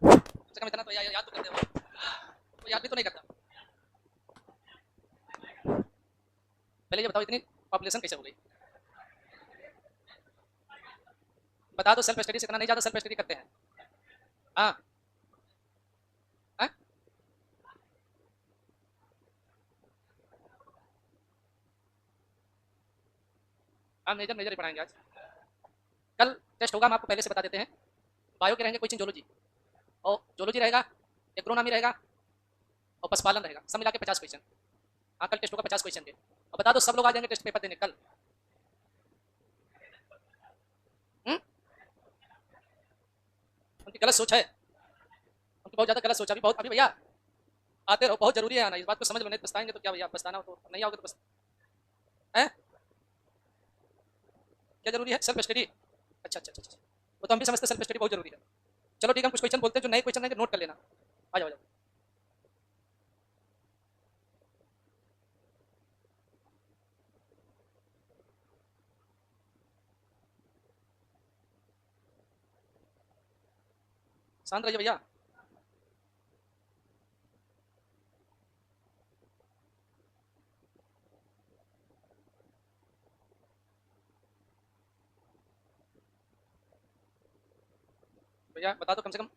कम से कम इतना तो याद तो करते हो, तो याद भी तो नहीं करता। पहले ये बताओ इतनी पॉपुलेशन कैसे हो गई? बता दो, सेल्फ स्टडी से इतना नहीं ज्यादा सेल्फ स्टडी करते हैं। हाँ, हाँ? हाँ, मेजर मेजर ही पढ़ाएंगे आज। कल टेस्ट होगा, हम आपको पहले से बता देते हैं। बायो के रहेंगे कोई चीज जोलॉजी, और जोलॉजी रहेगा, एग्रोनॉमी रहेगा, और पशुपालन रहेगा। सब मिला के 50 क्वेश्चन। हाँ, कल टेस्ट होगा 50 क्वेश्चन के। और बता दो, सब लोग आ जाएंगे टेस्ट पेपर देने कल। हम्म? उनकी गलत सोच है, उनकी बहुत ज्यादा गलत सोच। अभी बहुत, अभी भैया आते रहो, बहुत जरूरी है आना। इस बात को समझ लो, नहीं पछताएंगे तो क्या भैया, पछताना हो तो नहीं आओगे तो है। क्या जरूरी है? Self study. अच्छा अच्छा अच्छा अच्छा, वो तो हम भी समझते हैं, सेल्फ स्टडी बहुत जरूरी है। चलो ठीक है, हम कुछ क्वेश्चन बोलते हैं, जो नए क्वेश्चन है नोट कर लेना। आ जाओ आ जाओ। शांत रहिए भैया। भैया बता दो कम से कम।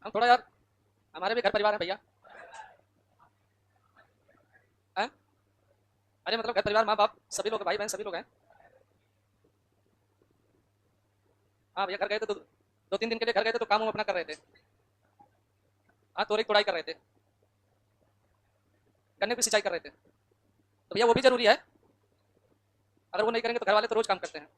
हम थोड़ा यार, हमारे भी घर परिवार है भैया। हैं? अरे मतलब घर परिवार, माँ बाप सभी लोग, भाई बहन सभी लोग हैं। हाँ भैया, घर गए थे तो 2-3 दिन के लिए घर गए थे, तो काम हम अपना कर रहे थे। हाँ, तोरी तुड़ाई कर रहे थे, गन्ने की सिंचाई कर रहे थे। तो भैया वो भी जरूरी है, अगर वो नहीं करेंगे तो घर वाले तो रोज काम करते हैं।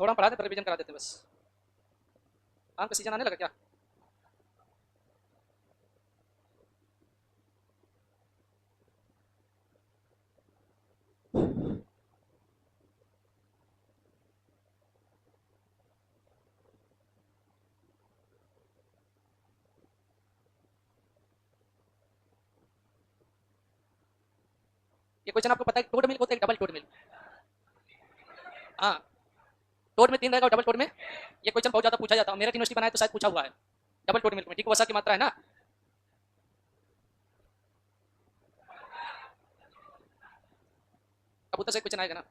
थोड़ा हम पढ़ा देते, रिविजन करा देते बस। आम का सीजन आने लगा क्या? ये क्वेश्चन आपको पता है, टोड मिल्क होता है, डबल टोड मिल्क। हाँ, टोड में 3 रहेगा और डबल टोड में, ये क्वेश्चन बहुत ज्यादा पूछा जाता है। मेरठ यूनिवर्सिटी बनाया तो शायद पूछा हुआ है। डबल टोड मिल्क में ठीक वसा की मात्रा है ना। कबूतर से क्वेश्चन आएगा ना?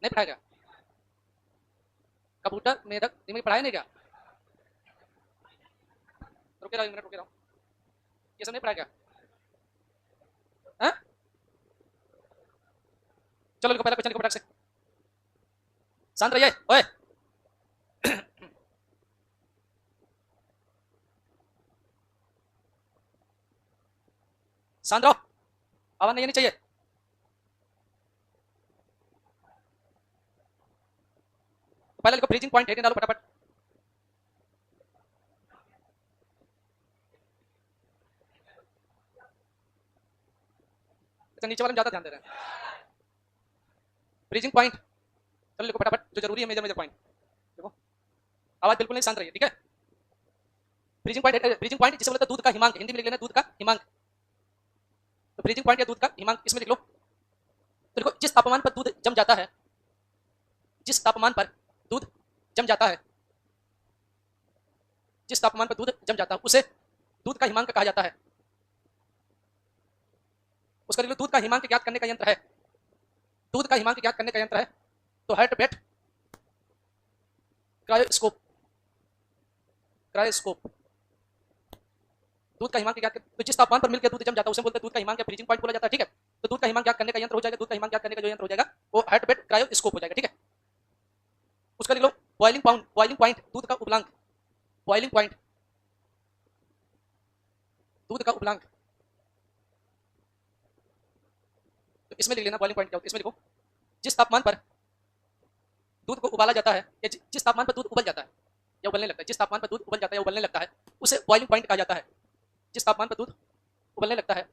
नहीं पढ़ाया क्या? कबूतर मेढक में पढ़ाया नहीं क्या? रुके रहो, 1 मिनट रुके रहो। ये सब नहीं पढ़ाया क्या? हाँ? चलो लिखो, पहला क्वेश्चन लिखो फटाक से। शांत रहिए ओए। शांत रहो, आवाज नहीं आनी चाहिए। तो पहले लिखो फ्रीजिंग पॉइंट, हेडिंग डालो फटाफट। अच्छा, नीचे वाले में ज्यादा ध्यान दे रहे हैं। फ्रीजिंग पॉइंट, चलो लिखो फटाफट, जो जरूरी है, मेजर मेजर पॉइंट देखो। आवाज बिल्कुल नहीं, शांत रहिए, ठीक है। फ्रीजिंग पॉइंट, फ्रीजिंग पॉइंट जिसे बोलते हैं दूध का हिमांक, हिंदी में लिख लेना दूध का हिमांक। तो फ्रीजिंग पॉइंट या दूध का हिमांक इसमें लिख लो। तो देखो, जिस तापमान पर दूध जम जाता है, जिस तापमान पर दूध जम जाता है, जिस तापमान पर दूध जम जाता है, उसे दूध का हिमांक कहा जाता है। उसका लिख लो, दूध का हिमांक ज्ञात करने का यंत्र है। दूध का हिमांक ज्ञात करने का यंत्र है तो हर्टबेट क्रायोस्कोप, क्रायोस्कोप। दूध का हिमांक ज्ञात, तो जिस तापमान पर मिलकर दूध जम जाता है उसे बोलते हैं दूध का हिमांक या फ्रीजिंग पॉइंट बोला जाता है, ठीक है। तो दूध का हिमांक ज्ञात करने का यंत्र हो जाएगा, दूध का हिमांक ज्ञात करने का जो यंत्र हो जाएगा वो हर्टबेट क्रायोस्कोप हो जाएगा, ठीक है। उसका लिख low boiling point, boiling point दूध का उपलांक, बॉइलिंग पॉइंट दूध का उपलांक। तो इसमें लिख लेना बॉइलिंग पॉइंट क्या होता है, इसमें लिखो जिस तापमान पर दूध को उबाला जाता है या जिस तापमान पर दूध उबल जाता है या उबलने लगता है, जिस तापमान पर दूध उबल जाता है या उबलने लगता है उसे बॉइलिंग पॉइंट कहा जाता है। जिस तापमान पर दूध उबलने लगता है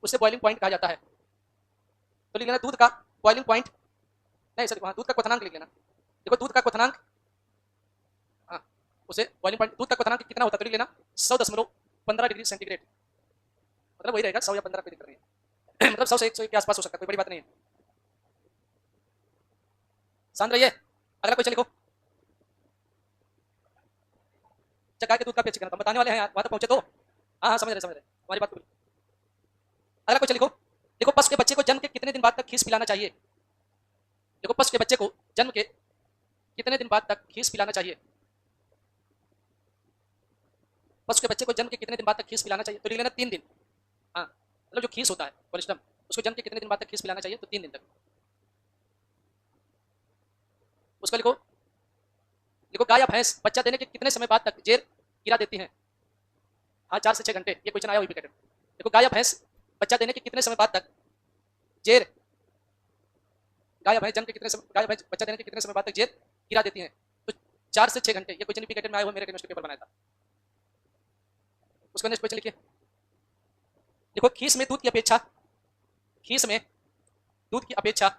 उसे बॉइलिंग पॉइंट कहा जाता है। तो लिख लेना दूध का बॉइलिंग पॉइंट, नहीं सर, दूध का क्वथनांक लिख लेना। देखो दूध का क्वथनांक, हाँ, उसे बॉइलिंग पॉइंट, दूध का क्वथनांक कितना होता है तो लिख लेना 100.15 डिग्री सेंटीग्रेड। मतलब वही रहेगा 100 या 15 पे दिक्कत नहीं है। मतलब 100 से 101 के आसपास हो सकता है, कोई बड़ी बात नहीं है। शांत रहिए, अगला क्वेश्चन लिखो। गाय के दूध का पेड़ चिकन, बताने वाले हैं यार, वहां तक पहुंचे तो। हाँ हाँ, समझ रहे हमारी बात को। अगला क्वेश्चन लिखो। देखो, पशु के बच्चे को जन्म के कितने दिन बाद तक खीस पिलाना चाहिए? देखो, पशु के बच्चे को जन्म के कितने दिन बाद तक खीस पिलाना चाहिए? पशु के बच्चे को जन्म के कितने दिन बाद तक खीस पिलाना चाहिए? तो लिख लेना 3 दिन। हाँ, मतलब जो खीस होता है कोलेस्ट्रम, उसको जन्म के कितने दिन बाद तक खीस पिलाना चाहिए? तो 3 दिन तक। उसको लिखो, देखो गाय या भैंस बच्चा देने के कितने समय बाद तक जेर गिरा देती हैं? हाँ, 4 से 6 घंटे, ये क्वेश्चन आया हुई पैटर्न। देखो गाय या भैंस बच्चा देने के कितने समय बाद तक जेर, गाय या भैंस जन्म के कितने समय, गाय भैंस बच्चा देने के कितने समय बाद तक जेर गिरा देती हैं? तो 4 से 6 घंटे, ये क्वेश्चन पैटर्न में आया हुआ, मेरे यूनिवर्सिटी पेपर बनाया था। उसका नेक्स्ट क्वेश्चन लिखिए। देखो, खीस में दूध की अपेक्षा, खीस में दूध की अपेक्षा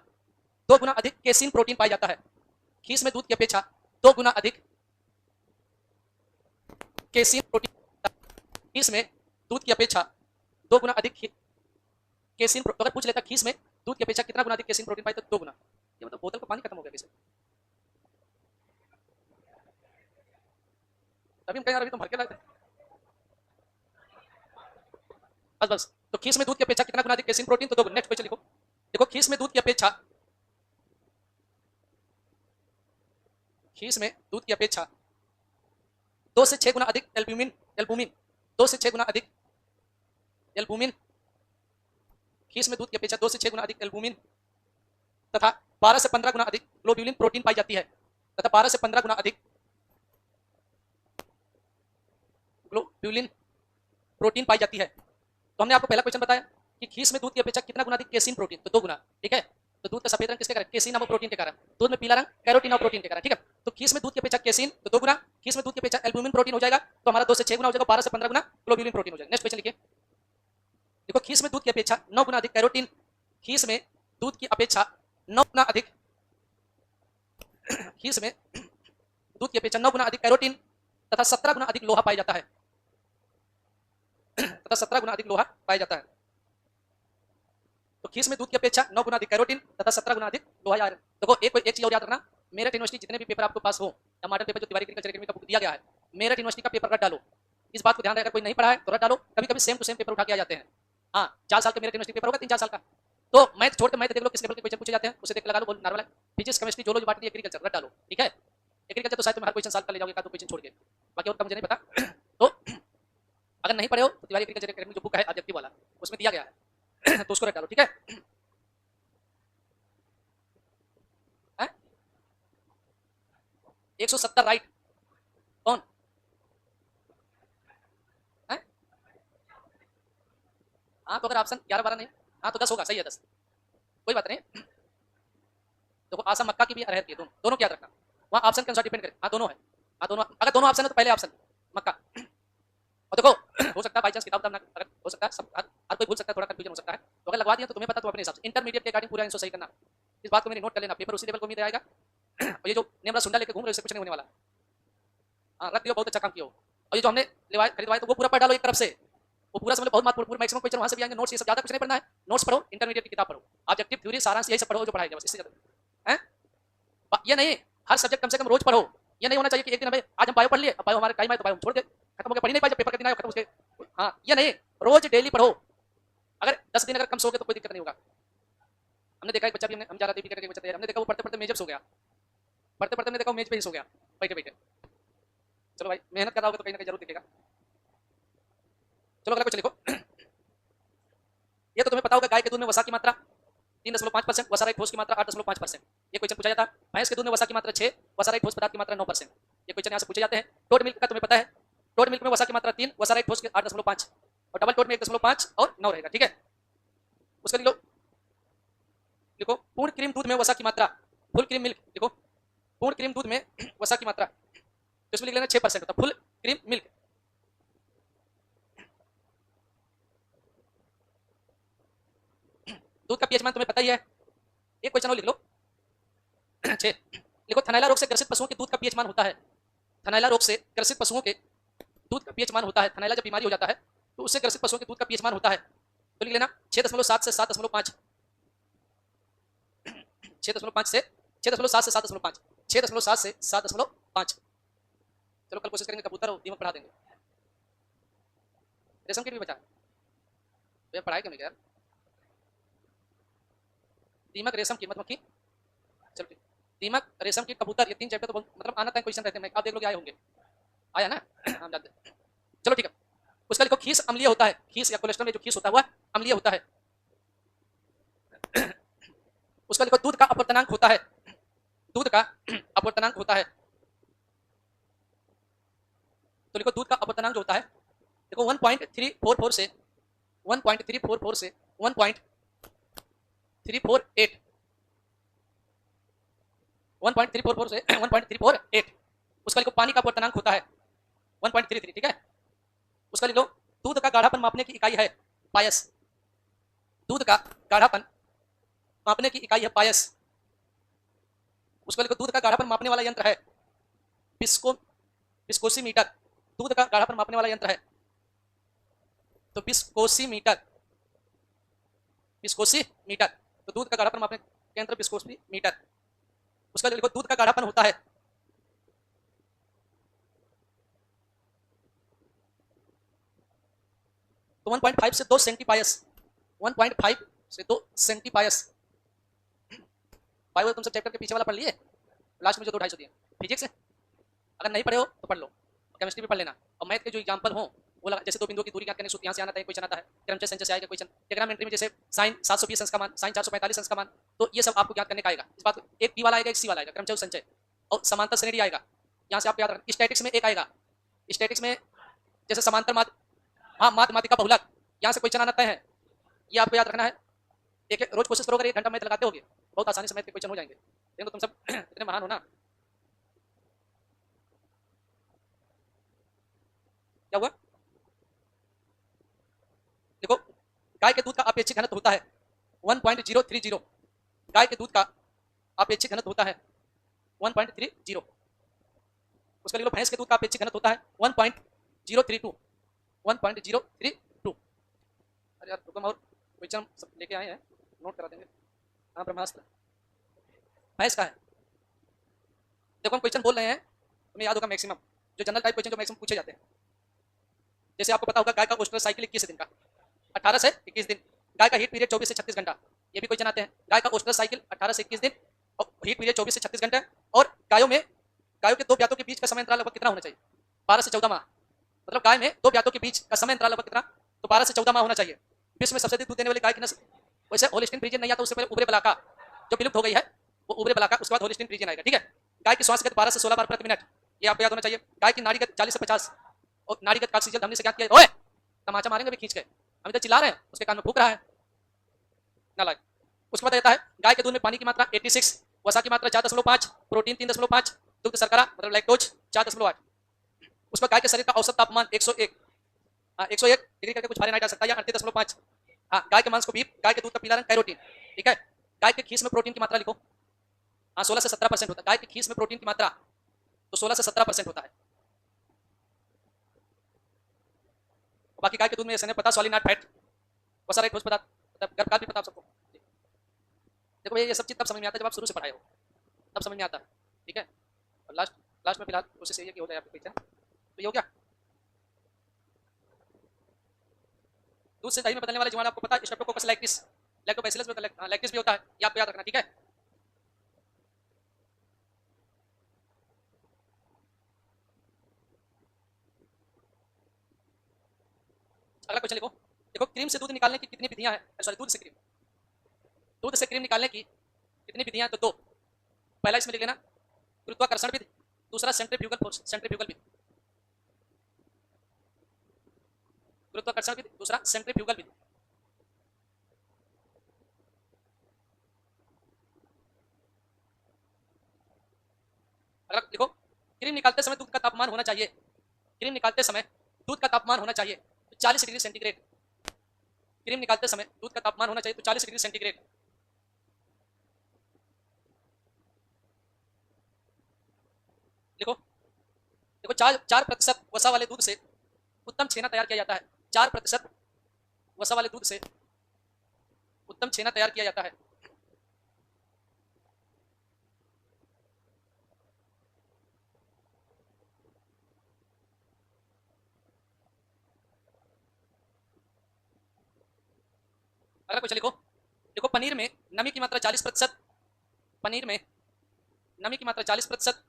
2 गुना अधिक केसिन प्रोटीन पाया जाता है। खीस में दूध की अपेक्षा 2 गुना अधिक केसीन प्रोटीन खीस में दूध की अपेक्षा 2 गुना अधिक केसीन अगर पूछ लेता खीस में दूध की अपेक्षा कितना गुना अधिक केसीन प्रोटीन पाए तो 2 गुना। ये मतलब बोतल का पानी खत्म हो गया कैसे? अभी हम कहें यार अभी तो भर के लाए थे। बस बस तो खीस में दूध की अपेक्षा कितना गुना अधिक केसीन प्रोटीन तो 2 गुना। नेक्स्ट क्वेश्चन लिखो। देखो खीस में दूध की अपेक्षा 2 से 6 गुना अधिक एल्बुमिन 2 से 6 गुना अधिक एल्बुमिन खीस में दूध की अपेक्षा 2 से 6 गुना अधिक एल्बुमिन तथा 12 से 15 गुना अधिक ग्लोब्यूलिन प्रोटीन पाई जाती है तथा 12 से 15 गुना अधिक ग्लोब्यूलिन प्रोटीन पाई जाती है। तो हमने आपको पहला क्वेश्चन बताया कि खीस में दूध की अपेक्षा कितना गुना अधिक केसीन प्रोटीन तो 2 गुना। ठीक है, तो दूध का सफेद रंग किसके कारण? केसीन नामक प्रोटीन के कारण। दूध में पीला रंग कैरोटीन नामक प्रोटीन के कारण। ठीक है, तो खीस में दूध की अपेक्षा केसीन तो 2 गुना, खीस में दूध की अपेक्षा एल्बुमिन प्रोटीन हो जाएगा तो हमारा 2 से 6 गुना हो जाएगा, 12 से 15 गुना ग्लोब्यूलिन प्रोटीन हो जाएगा। नेक्स्ट क्वेश्चन लिखिए। देखो खीस में दूध की अपेक्षा 9 गुना अधिक कैरोटीन खीस में दूध की अपेक्षा 9 गुना अधिक खीस में दूध की अपेक्षा 9 गुना अधिक कैरोटीन तथा 17 गुना अधिक लोहा पाया जाता है तथा 17 गुना अधिक लोहा पाया जाता है। तो खीस में दूध की अपेक्षा 9 गुना अधिक कैरोटीन तथा 17 गुना अधिक लोहा या आयरन। देखो एक चीज और याद रखना, मेरठ यूनिवर्सिटी जितने भी पेपर आपको पास हो या मॉडल पेपर जो तिवारी एग्रीकल्चर एकेडमी का बुक दिया गया है, मेरठ यूनिवर्सिटी का पेपर रट डालो। इस बात को ध्यान रखकर कोई नहीं पढ़ा है तो रट डालो। कभी कभी सेम टू सेम पेपर उठा के आ जाते हैं। हाँ, 4 साल का मेरठ यूनिवर्सिटी पेपर होगा, 3-4 साल का। तो मैथ छोड़ के मैथ देख लो किस लेवल के क्वेश्चन पूछे जाते हैं, उसे देख लगा लो, बोल नॉर्मल है। Physics chemistry zoology botany agriculture रट डालो। ठीक है, एग्रीकल्चर तो शायद तुम हर क्वेश्चन सॉल्व कर ले जाओगे, का तो क्वेश्चन छोड़ के, बाकी और का मुझे नहीं पता। तो अगर नहीं पढ़े हो तो तिवारी एग्रीकल्चर एकेडमी जो बुक है ऑब्जेक्टिव वाला उसमें दिया गया है तो उसको रट डालो। ठीक है, 170 राइट। कौन है? हाँ, तो अगर ऑप्शन 11-12 नहीं, हाँ तो 10 होगा, सही है 10, कोई बात नहीं। देखो आसम मक्का की भी अरहर की, दोनों क्या याद रखना, वहाँ ऑप्शन के अनुसार डिपेंड करे। हाँ दोनों है, हाँ दोनों, अगर दोनों ऑप्शन है तो पहले ऑप्शन मक्का। और देखो हो सकता है बाई चांस किताब ना, अगर हो सकता है सब हर कोई भूल सकता है, थोड़ा कंफ्यूजन हो सकता है, तो अगर लगवा दिया तो तुम्हें पता, तो अपने हिसाब से इंटरमीडिएट के अकॉर्डिंग पूरा आंसर सही करना। इस बात को मेरी नोट कर लेना, पेपर उसी लेवल को उम्मीद आएगा। और ये जो नेमरा सुंडा लेके घूम रहे हो इससे कुछ नहीं होने वाला। हाँ रख दियो, बहुत अच्छा काम किया हो। और ये जो हमने खरीदवाया तो वो पूरा पढ़ डालो एक तरफ से, वो पूरा समझ लो, बहुत महत्वपूर्ण, मैक्सिमम क्वेश्चन वहां से भी आएंगे। नोट्स ये सब ज्यादा कुछ नहीं पढ़ना है, नोट्स पढ़ो, इंटरमीडिएट की किताब पढ़ो, ऑब्जेक्टिव थ्योरी सारांश यही सब पढ़ो जो पढ़ाएगा, बस इससे ज्यादा है। ये नहीं हर सब्जेक्ट कम से कम रोज पढ़ो, ये नहीं होना चाहिए कि एक दिन हमें आज हम बायो पढ़ लिए, अब बायो हमारे टाइम आए तो बायो छोड़ दे, खत्म हो गया, पढ़ी नहीं पाए, जब पेपर का दिन आया खत्म उसके। हाँ ये नहीं, रोज डेली पढ़ो। अगर 10 दिन अगर कम सोगे तो कोई दिक्कत नहीं होगा। हमने देखा एक बच्चा भी, हम जा रहे थे बीटेक बच्चा, हमने देखा वो पढ़ते पढ़ते मेज पे सो गया, पढ़ते पढ़ते हमने देखा मेज पे ही सो गया बैठे बैठे। चलो भाई मेहनत कर रहा होगा तो कहीं ना कहीं जरूर दिखेगा। चलो अगला क्वेश्चन लिखो। ये तो तुम्हें पता होगा, गाय के दूध में वसा की मात्रा 3.5%, वसा रहित ठोस की मात्रा 8.5%। ये क्वेश्चन पूछा जाता है। भैंस के दूध में वसा की मात्रा 6, वसा रहित ठोस पदार्थ की मात्रा 9%। ये क्वेश्चन यहाँ से पूछे जाते हैं। टोट मिल्क का तुम्हें पता है, टोट मिल्क में वसा की मात्रा 3, वसा रहित ठोस के 8.5 और डबल टोट में 1.5 और 9 रहेगा। ठीक है, उसका लिखो, लिखो पूर्ण क्रीम दूध में वसा की मात्रा, फुल क्रीम मिल्क, लिखो पूर्ण क्रीम दूध में वसा की मात्रा, तो इसमें लिख लेना 6% होता है फुल क्रीम मिल्क। दूध का पीएच मान तुम्हें पता ही है। एक क्वेश्चन और लिख लो 6, लिखो थनैला रोग से ग्रसित पशुओं के दूध का पीएच मान होता है, थनैला रोग से ग्रसित पशुओं के दूध का पीएच मान होता है, थनैला जब बीमारी हो जाता है तो उससे ग्रसित पशुओं के दूध का पीएच मान होता है, तो लिख लेना 6.7 से 7.5, 6.5 से 6.7 से 7.5, 6.7 से 7.5। चलो कल कोशिश करेंगे कबूतर और दीमक पढ़ा देंगे। रेशम कीट भी बचा है, पढ़ाई क्यों नहीं यार? दीमक, रेशम कीट, मधुमक्खी, चलो ठीक, दीमक, रेशम कीट, कबूतर, ये 3 चैप्टर तो मतलब आना तक क्वेश्चन रहते हैं, आप देख लो कि आए होंगे, आया ना? हम जानते हैं। चलो ठीक है, उसका लिखो खीस अम्लीय होता है, खीस या कोलेस्ट्रॉल में जो खीस होता है वह अम्लीय होता है। उसका लिखो दूध का अपवर्तनांक होता है, दूध का अपवर्तनांक होता है, तो लिखो दूध का अपवर्तनांक जो होता है, देखो 1.344 से 1.344 से 1.348, 1.344 से 1.348। उसका लिखो पानी का अपवर्तनांक होता है 1.33। ठीक है, उसका लिखो दूध का गाढ़ापन मापने की इकाई है पायस, दूध का गाढ़ापन मापने की इकाई है पायस। उसका लिखो दूध का गाढ़ापन मापने वाला यंत्र है विस्कोसीमीटर, दूध का गाढ़ापन मापने वाला यंत्र है तो विस्कोसीमीटर, विस्कोसीमीटर, तो दूध का गाढ़ापन मापने का यंत्र विस्कोसीमीटर। उसका लिखो दूध का गाढ़ापन होता है तो 1.5 से 2 सेंटीपायस, 1.5 से 2 सेंटीपायस। बायो तुम सब चैप्टर के पीछे वाला पढ़ लिए, लास्ट में जो 2-2.5 दिए। फिजिक्स अगर नहीं पढ़े हो तो पढ़ लो, केमिस्ट्री भी पढ़ लेना। और मैथ के जो एग्जांपल हो वो लगा, जैसे दो बिंदुओं की दूरी ज्ञात करने सूत्र यहाँ से आना था, क्वेश्चन आता है, क्रमचय संचय से आएगा क्वेश्चन। ट्रिग्नोमेट्री में जैसे साइन 720 अंश का मान, साइन 445 अंश का मान, तो ये सब आपको ज्ञात करने का आएगा। इस बात एक पी वाला आएगा, एक सी वाला आएगा, क्रमचय संचय, और समांतर श्रेणी आएगा, यहाँ से आप याद रखना। स्टैटिक्स में एक आएगा, स्टैटिक्स में जैसे समांतर माध्यमातिका बहुलक, यहाँ से क्वेश्चन आना तय है, ये आपको याद रखना है। एक रोज कोशिश करो, अगर 1 घंटा मैथ लगाते होगे बहुत आसानी से मैथ के क्वेश्चन हो जाएंगे। लेकिन तुम सब इतने महान हो ना। क्या हुआ? देखो गाय के दूध का अपेक्षित घनत्व होता है 1.030, गाय के दूध का अपेक्षित घनत्व होता है 1.30। उसका लिख लो भैंस के दूध का अपेक्षित घनत्व होता है 1.032, 1.032। अरे यार रुको, और क्वेश्चन सब लेके आए हैं, नोट करा देंगे। हाँ ब्रह्मास्त्र भैंस का है। देखो हम क्वेश्चन बोल रहे हैं, तुम्हें याद होगा मैक्सिमम जो जनरल टाइप क्वेश्चन जो मैक्सिमम पूछे जाते हैं। जैसे आपको पता होगा गाय का ओस्ट्रल साइकिल 21 दिन का, 18 से 21 दिन। गाय का हीट पीरियड 24 से 36 घंटा, ये भी क्वेश्चन आते हैं। गाय का ओस्ट्रल साइकिल 18 से 21 दिन और हीट पीरियड 24 से 36 घंटा। और गायों के दो ब्यातों के बीच का समय अंतराल लगभग कितना होना चाहिए? 12 से 14 माह। मतलब गाय में दो ब्यातों के बीच का समय अंतराल लगभग कितना? तो 12 से 14 माह होना चाहिए। विश्व में सबसे अधिक दूध देने वाली गाय की नस्ल, वैसे होलिस्टीन फ्रीजियन नहीं आता, उससे पहले उबरे बलाका जो विलुप्त हो गई है, वो उबरे बलाका, उसके बाद होलिस्टीन फ्रीजियन आएगा। ठीक है। गाय की श्वास गति 12 से 16 बार प्रति मिनट, ये आपको याद होना चाहिए। गाय की नाड़ी गति 40 से 50 और नाड़ी गति ऑक्सीजन धमनी से ज्ञात किया। ओए तमाचा मारेंगे भी खींच के, हम इधर चिल्ला रहे हैं, उसके कान में फूंक रहा है नालायक। उसके बाद देता है गाय के दूध में पानी की मात्रा 86, वसा की मात्रा 4.5, प्रोटीन 3.5, दुग्ध शर्करा मतलब लैक्टोज 4.8। उसमें गाय के शरीर का औसत तापमान 101, 101 डिग्री करके कुछ फारेनहाइट आ सकता है, या 38.5। हाँ, गाय के मांस को बीफ, गाय के दूध का पीला रंग कैरोटीन। ठीक है। गाय के खीस में प्रोटीन की मात्रा लिखो। हाँ 16 से 17% होता है गाय के खीस में प्रोटीन की मात्रा, तो 16 से 17% होता है। बाकी गाय के दूध में SNF पता, सॉलिनाट फैट, वसा रहित ठोस पदार्थ, गर्भकाल भी पता आप सबको। देखो ये सब चीज तब समझ में आता है जब आप शुरू से पढ़ाए हो, तब समझ में आता है। ठीक है। और लास्ट में फिलहाल कोशिश यही है कि हो जाए आपको क्वेश्चन। तो ये हो गया। दूध से दही में बदलने वाले जीवाणु आपको पता है, स्ट्रेप्टोकोकस लैक्टिस, लैक्टोबैसिलस में लैक्टिस भी होता है, ये आपको याद रखना। ठीक है। अगला क्वेश्चन लिखो। देखो क्रीम से दूध निकालने की कितनी विधियां हैं? सॉरी, दूध से क्रीम निकालने की कितनी विधियां हैं? तो 2। पहला इसमें लिख लेना गुरुत्वाकर्षण विधि, दूसरा सेंट्रीफ्यूगल फोर्स, सेंट्रीफ्यूगल विधि। गुरुत्वाकर्षण विधि, दूसरा सेंट्रीफ्यूगल विधि। अगला लिखो क्रीम निकालते समय दूध का तापमान होना चाहिए, क्रीम निकालते समय दूध का तापमान होना चाहिए 40 डिग्री सेंटीग्रेड। क्रीम निकालते समय दूध का तापमान होना चाहिए तो 40 डिग्री सेंटीग्रेड। लिखो देखो 4% वसा वाले दूध से उत्तम छेना तैयार किया जाता है। 4% वसा वाले दूध से उत्तम छेना तैयार किया जाता है। अगला क्वेश्चन लिखो। देखो पनीर में नमी की मात्रा 40%, पनीर में नमी की मात्रा 40%,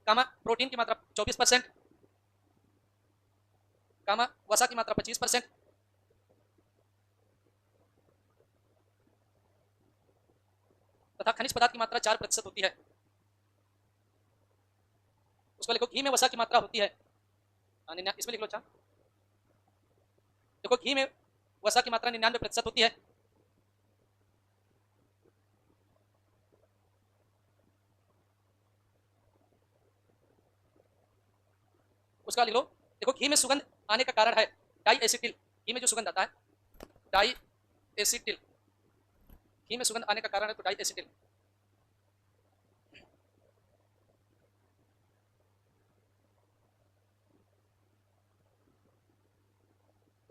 कामा प्रोटीन की मात्रा 24%, कामा वसा की मात्रा 25%, तथा खनिज पदार्थ की मात्रा 4% होती है। उसको लिखो घी में वसा की मात्रा होती है, इसमें लिख लो। अच्छा देखो घी में वसा की मात्रा 99% होती है। उसका लिख लो। देखो घी में सुगंध आने का कारण है डाई एसिटिल, घी में जो सुगंध आता है डाई एसिटिल, घी में सुगंध आने का कारण है तो डाई एसिटिल।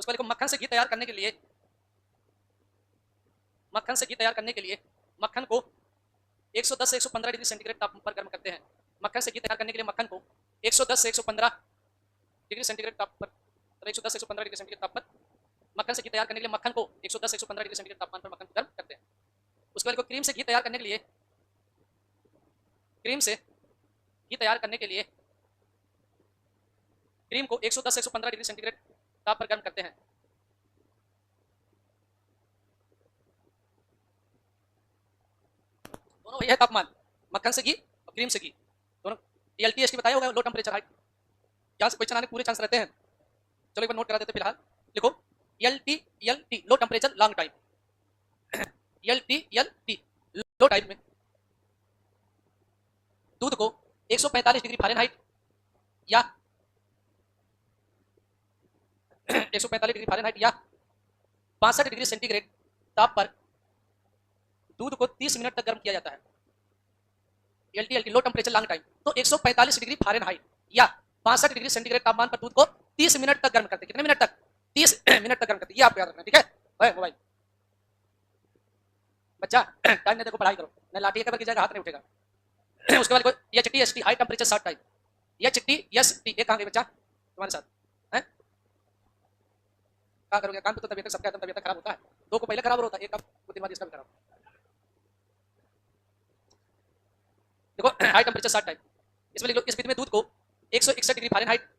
उसको लिखो मक्खन से घी तैयार करने के लिए, मक्खन से घी तैयार करने के लिए मक्खन को 110 से 115 डिग्री सेंटीग्रेड तापमान पर गर्म करते हैं। मक्खन से घी तैयार करने के लिए मक्खन को 110 से 115 डिग्री सेंटीग्रेड तापमान पर 110 से 115 डिग्री सेंटीग्रेड तापमान मक्खन से घी तैयार करने के लिए मक्खन को 110 से 115 डिग्री सेंटीग्रेड तापमान पर मक्खन को गर्म करते हैं। उसके बाद क्रीम से घी तैयार करने के लिए, क्रीम से घी तैयार करने के लिए क्रीम को 110 से 115 डिग्री सेंटीग्रेड ताप पर गर्म करते हैं। दोनों वही है तापमान, मक्खन से घी और क्रीम से घी दोनों। LTST बताया होगा, लो टेम्परेचर हाइट। यहाँ से क्वेश्चन आने के पूरे चांस रहते हैं। चलो एक बार नोट करा देते फिलहाल। लिखो LT low temperature long time, LT लो टाइम में दूध को 145 डिग्री फ़ारेनहाइट या 145 डिग्री फ़ारेनहाइट या 65 डिग्री सेंटीग्रेड ताप पर दूध को 30 मिनट तक गर्म किया जाता है। LT low temperature long time, तो 145 डिग्री फ़ारेनहाइट या 65 डिग्री सेंटीग्रेड तापमान पर दूध को 30 मिनट तक गर्म करते हैं। कितने मिनट तक? 30 मिनट तक गर्म करते हैं। ये आपको याद रखना, ठीक है? मोबाइल बच्चा टाइम नहीं देखो, पढ़ाई करो, नहीं लाठी एक बार की जाएगा हाथ नहीं उठेगा। उसके बाद कोई HTST high temperature short time, HTST एक कहाँ गई बच्चा तुम्हारे साथ हैं? क्या करोगे? काम तो तबीयत सबका तबीयत खराब होता है, दो को पहले खराब होता है, एक का दिमाग इसका भी खराब। देखो हाई टेम्परेचर शॉर्ट टाइम, इसमें लिख लो इस विधि में दूध को 161 डिग्री फ़ारेनहाइट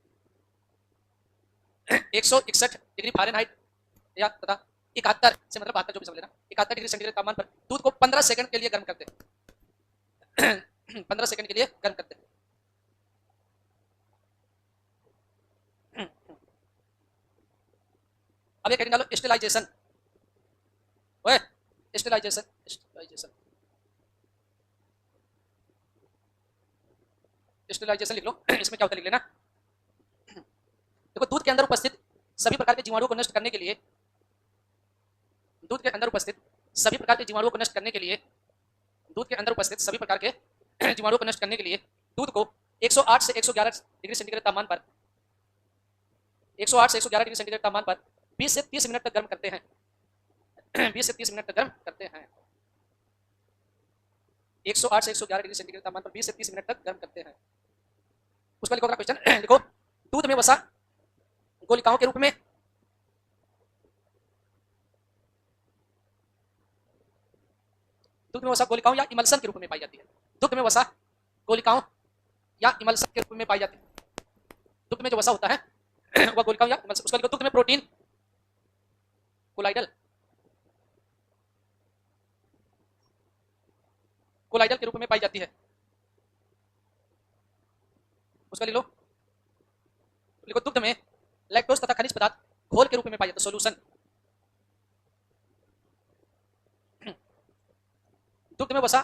161 डिग्री फ़ारेनहाइट या तथा 71 से मतलब 72 जो भी समझ लेना, 71 डिग्री सेंटीग्रेड तापमान पर दूध को 15 सेकंड के लिए गर्म करते हैं। 15 सेकंड के लिए गर्म करते हैं। अब एक हेडिंग डालो स्टेलाइजेशन। ओए स्टेलाइजेशन, स्टेलाइजेशन, स्टेलाइजेशन लिख लो। इसमें क्या होता है लिख लेना। देखो दूध के अंदर उपस्थित सभी प्रकार के जीवाणुओं को नष्ट करने के लिए, दूध के अंदर उपस्थित सभी प्रकार के जीवाणुओं को नष्ट करने के लिए, दूध के अंदर उपस्थित सभी प्रकार के जीवाणुओं को नष्ट करने के लिए दूध को 108 से 111 डिग्री सेंटीग्रेड तापमान पर 108 से 111 डिग्री सेंटीग्रेड तापमान पर 20 से 30 मिनट तक गर्म करते हैं। 20 से 30 मिनट तक गर्म करते हैं। 108 से 111 डिग्री सेंटीग्रेड तापमान पर 20 से 30 मिनट तक गर्म करते हैं। उसका लिखो अगला क्वेश्चन। लिखो दूध में वसा गोलिकाओं के रूप में दूध में वसा गोलिकाओं या इमल्सन के रूप में पाई जाती है। दूध में वसा गोलिकाओं या इमल्सन के रूप में पाई जाती है। दूध में जो वसा होता है वह गोलिकाओं या इमल्सन। उसका लिखो दूध में प्रोटीन कोलाइडल, कोलाइडल के रूप में पाई जाती है। उसका लिख लो, लिखो दुग्ध में लैक्टोज तथा खनिज पदार्थ घोल के रूप में पाई जाती है, सॉल्यूशन। दुग्ध में वसा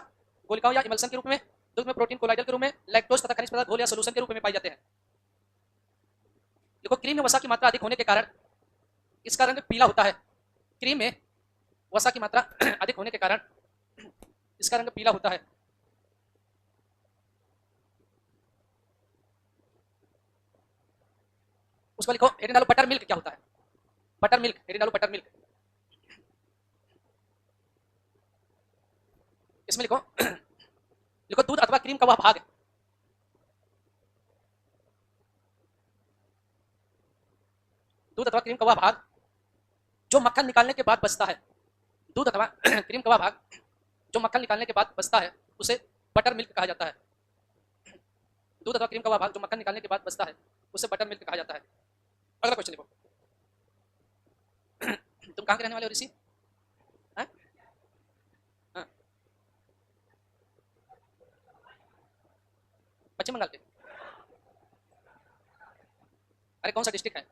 गोलिकाओं या इमल्सन के रूप में, दुग्ध में प्रोटीन कोलाइडल के रूप में, लैक्टोज तथा खनिज पदार्थ घोल या सॉल्यूशन के रूप में पाई जाते हैं। देखो क्रीम में वसा की मात्रा अधिक होने के कारण इसका रंग पीला होता है। क्रीम में वसा की मात्रा अधिक होने के कारण इसका रंग पीला होता है। उसको लिखो हेडिंग डालो बटर मिल्क क्या होता है। बटर मिल्क, हेडिंग डालो बटर मिल्क। इसमें लिखो लिखो दूध अथवा क्रीम का वह भाग, दूध अथवा क्रीम का वह भाग जो मक्खन निकालने के बाद बचता है। दूध अथवा क्रीम का वह भाग जो मक्खन निकालने के बाद बचता है उसे बटर मिल्क कहा जाता है। दूध अथवा क्रीम का वह भाग जो मक्खन निकालने के बाद बचता है उसे बटर मिल्क कहा जाता है। अगला क्वेश्चन लिखो। तुम कहाँ के रहने वाले हो ऋषि? हाँ? पश्चिम बंगाल के? अरे कौन सा डिस्ट्रिक्ट है?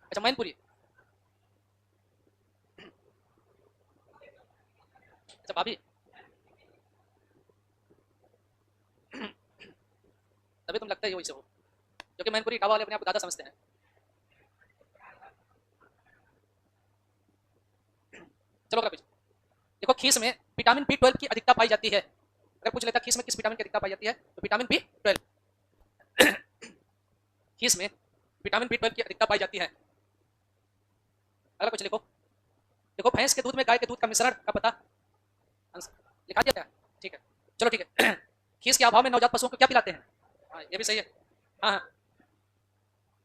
अच्छा मैनपुरी। अच्छा भाभी, तभी तुम लगता ही वैसे हो, क्योंकि मैनपुरी इटावा वाले अपने आप को दादा समझते हैं। चलो अगला क्वेश्चन देखो। खीस में विटामिन B12 की अधिकता पाई जाती है। अगर पूछ लेता खीस में किस विटामिन की अधिकता पाई जाती है तो विटामिन B12। खीस में विटामिन B12 की अधिकता पाई जाती है। अगला क्वेश्चन लिखो। देखो, भैंस के दूध में गाय के दूध का मिश्रण का पता। लिखा दिया क्या? ठीक है, चलो ठीक है। खीस के अभाव में नवजात पशुओं को क्या पिलाते हैं? हाँ, ये भी सही है। हाँ हाँ।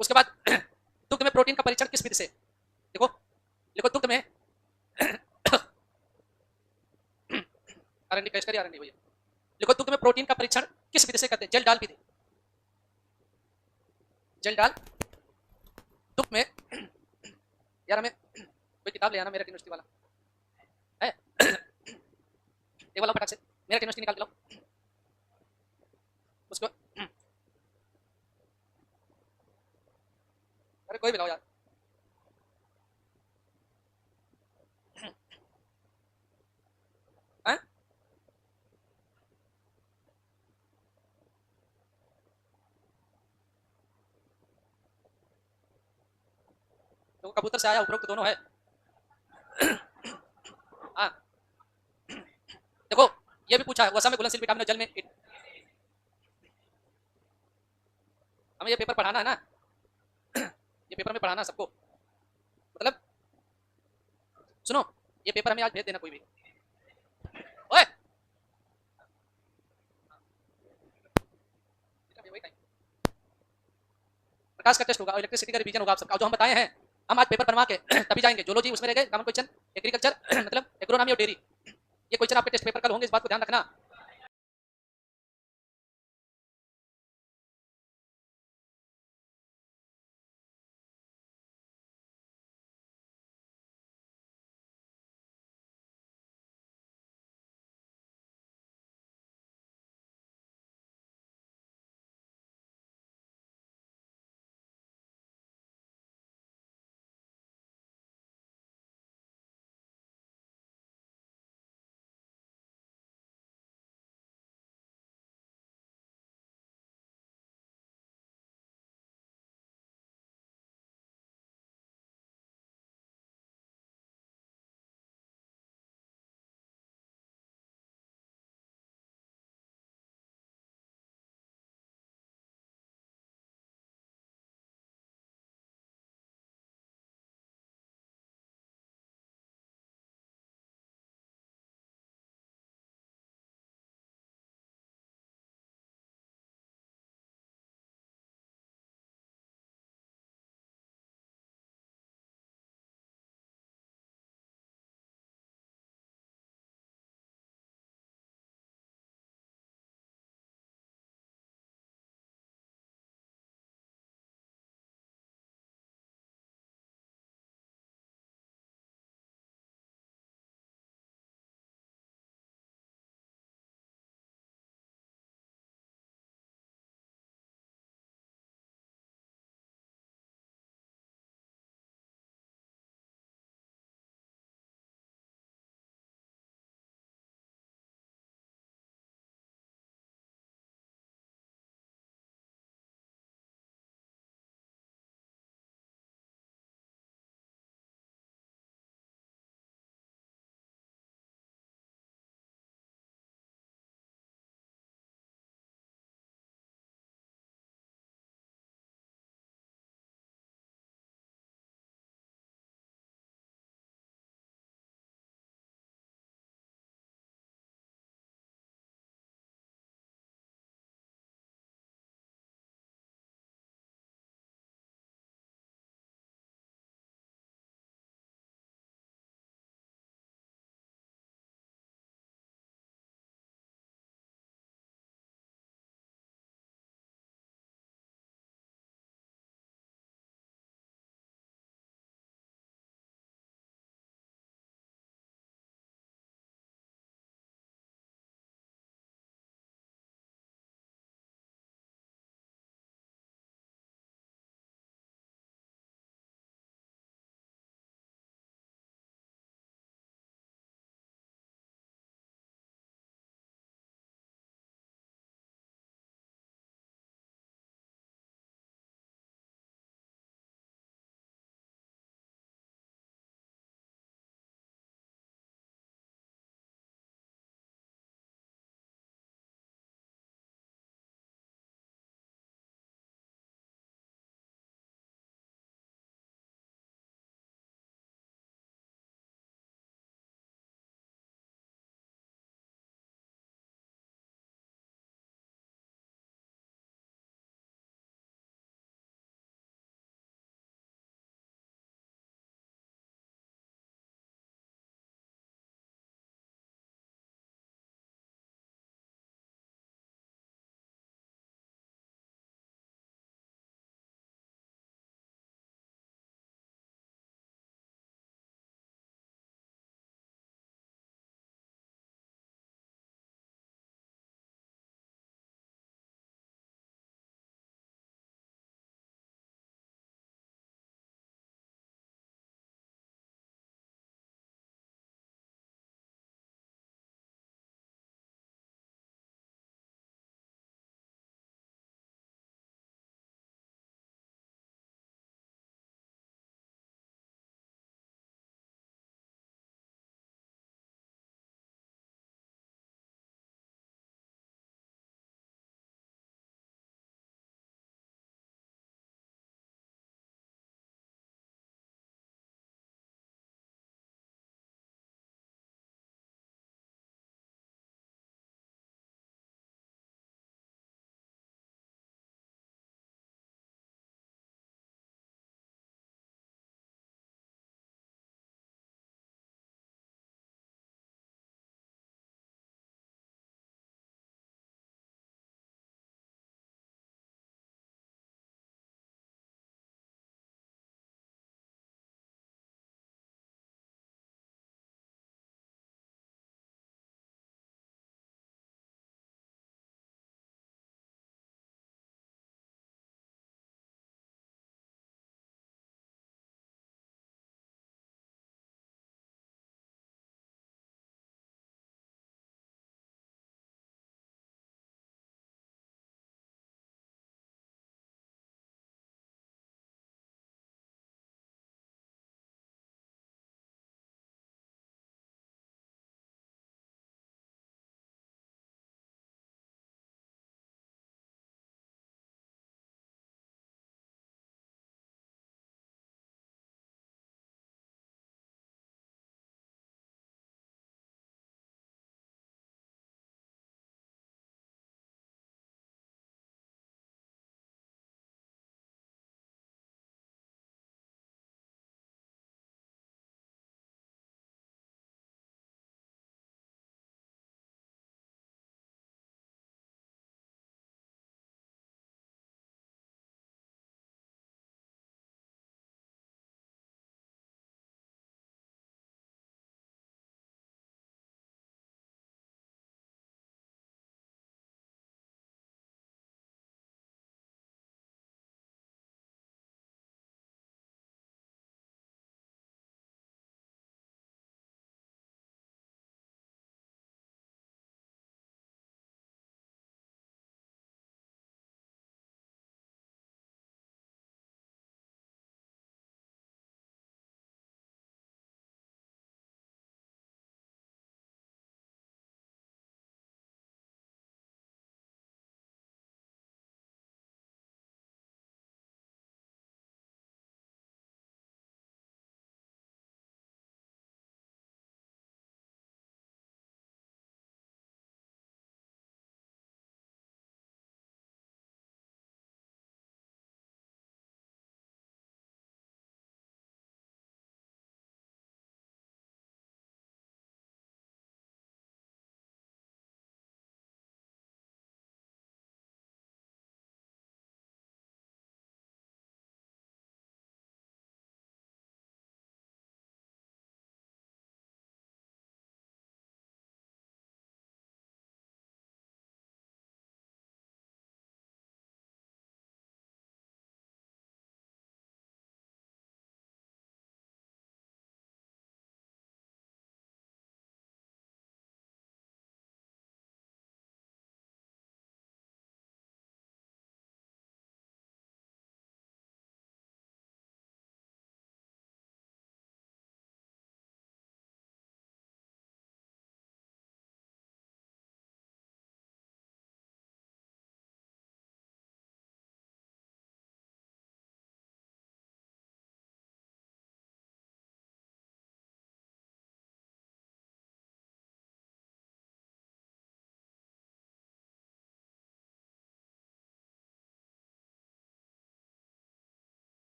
उसके बाद दुग्ध में प्रोटीन का परीक्षण किस विधि से? देखो लिखो, दुग्ध में आरएनडी कैश करिए, आरएनडी भैया। लिखो, दुग्ध में प्रोटीन का परीक्षण किस विधि से करते हैं? जेल डाल विधि। जेल डाल दुग्ध में। यार हमें कोई किताब ले आना, मेरा यूनिवर्सिटी वाला है। ये वाला फटाक से मेरा यूनिवर्सिटी निकाल के लाओ उसको। अरे कोई भी लाओ यार। हैं? तो कबूतर से आया, उपरोक्त दोनों है। हाँ, देखो ये भी पूछा है, वसा में घुलनशील विटामिन और जल में। हमें ये पेपर पढ़ाना है ना, ये पेपर में पढ़ाना सबको। मतलब सुनो, ये पेपर हमें आज भेज देना कोई भी। ओए प्रकाश का टेस्ट होगा और इलेक्ट्रिसिटी का रिवीजन होगा आप सबका, जो हम बताए हैं। हम आज पेपर बनवा के तभी जाएंगे। जोलॉजी उसमें रह गए, कॉमन क्वेश्चन, एग्रीकल्चर मतलब एग्रोनॉमी और डेयरी, ये क्वेश्चन आपके टेस्ट पेपर कल होंगे, इस बात को ध्यान रखना।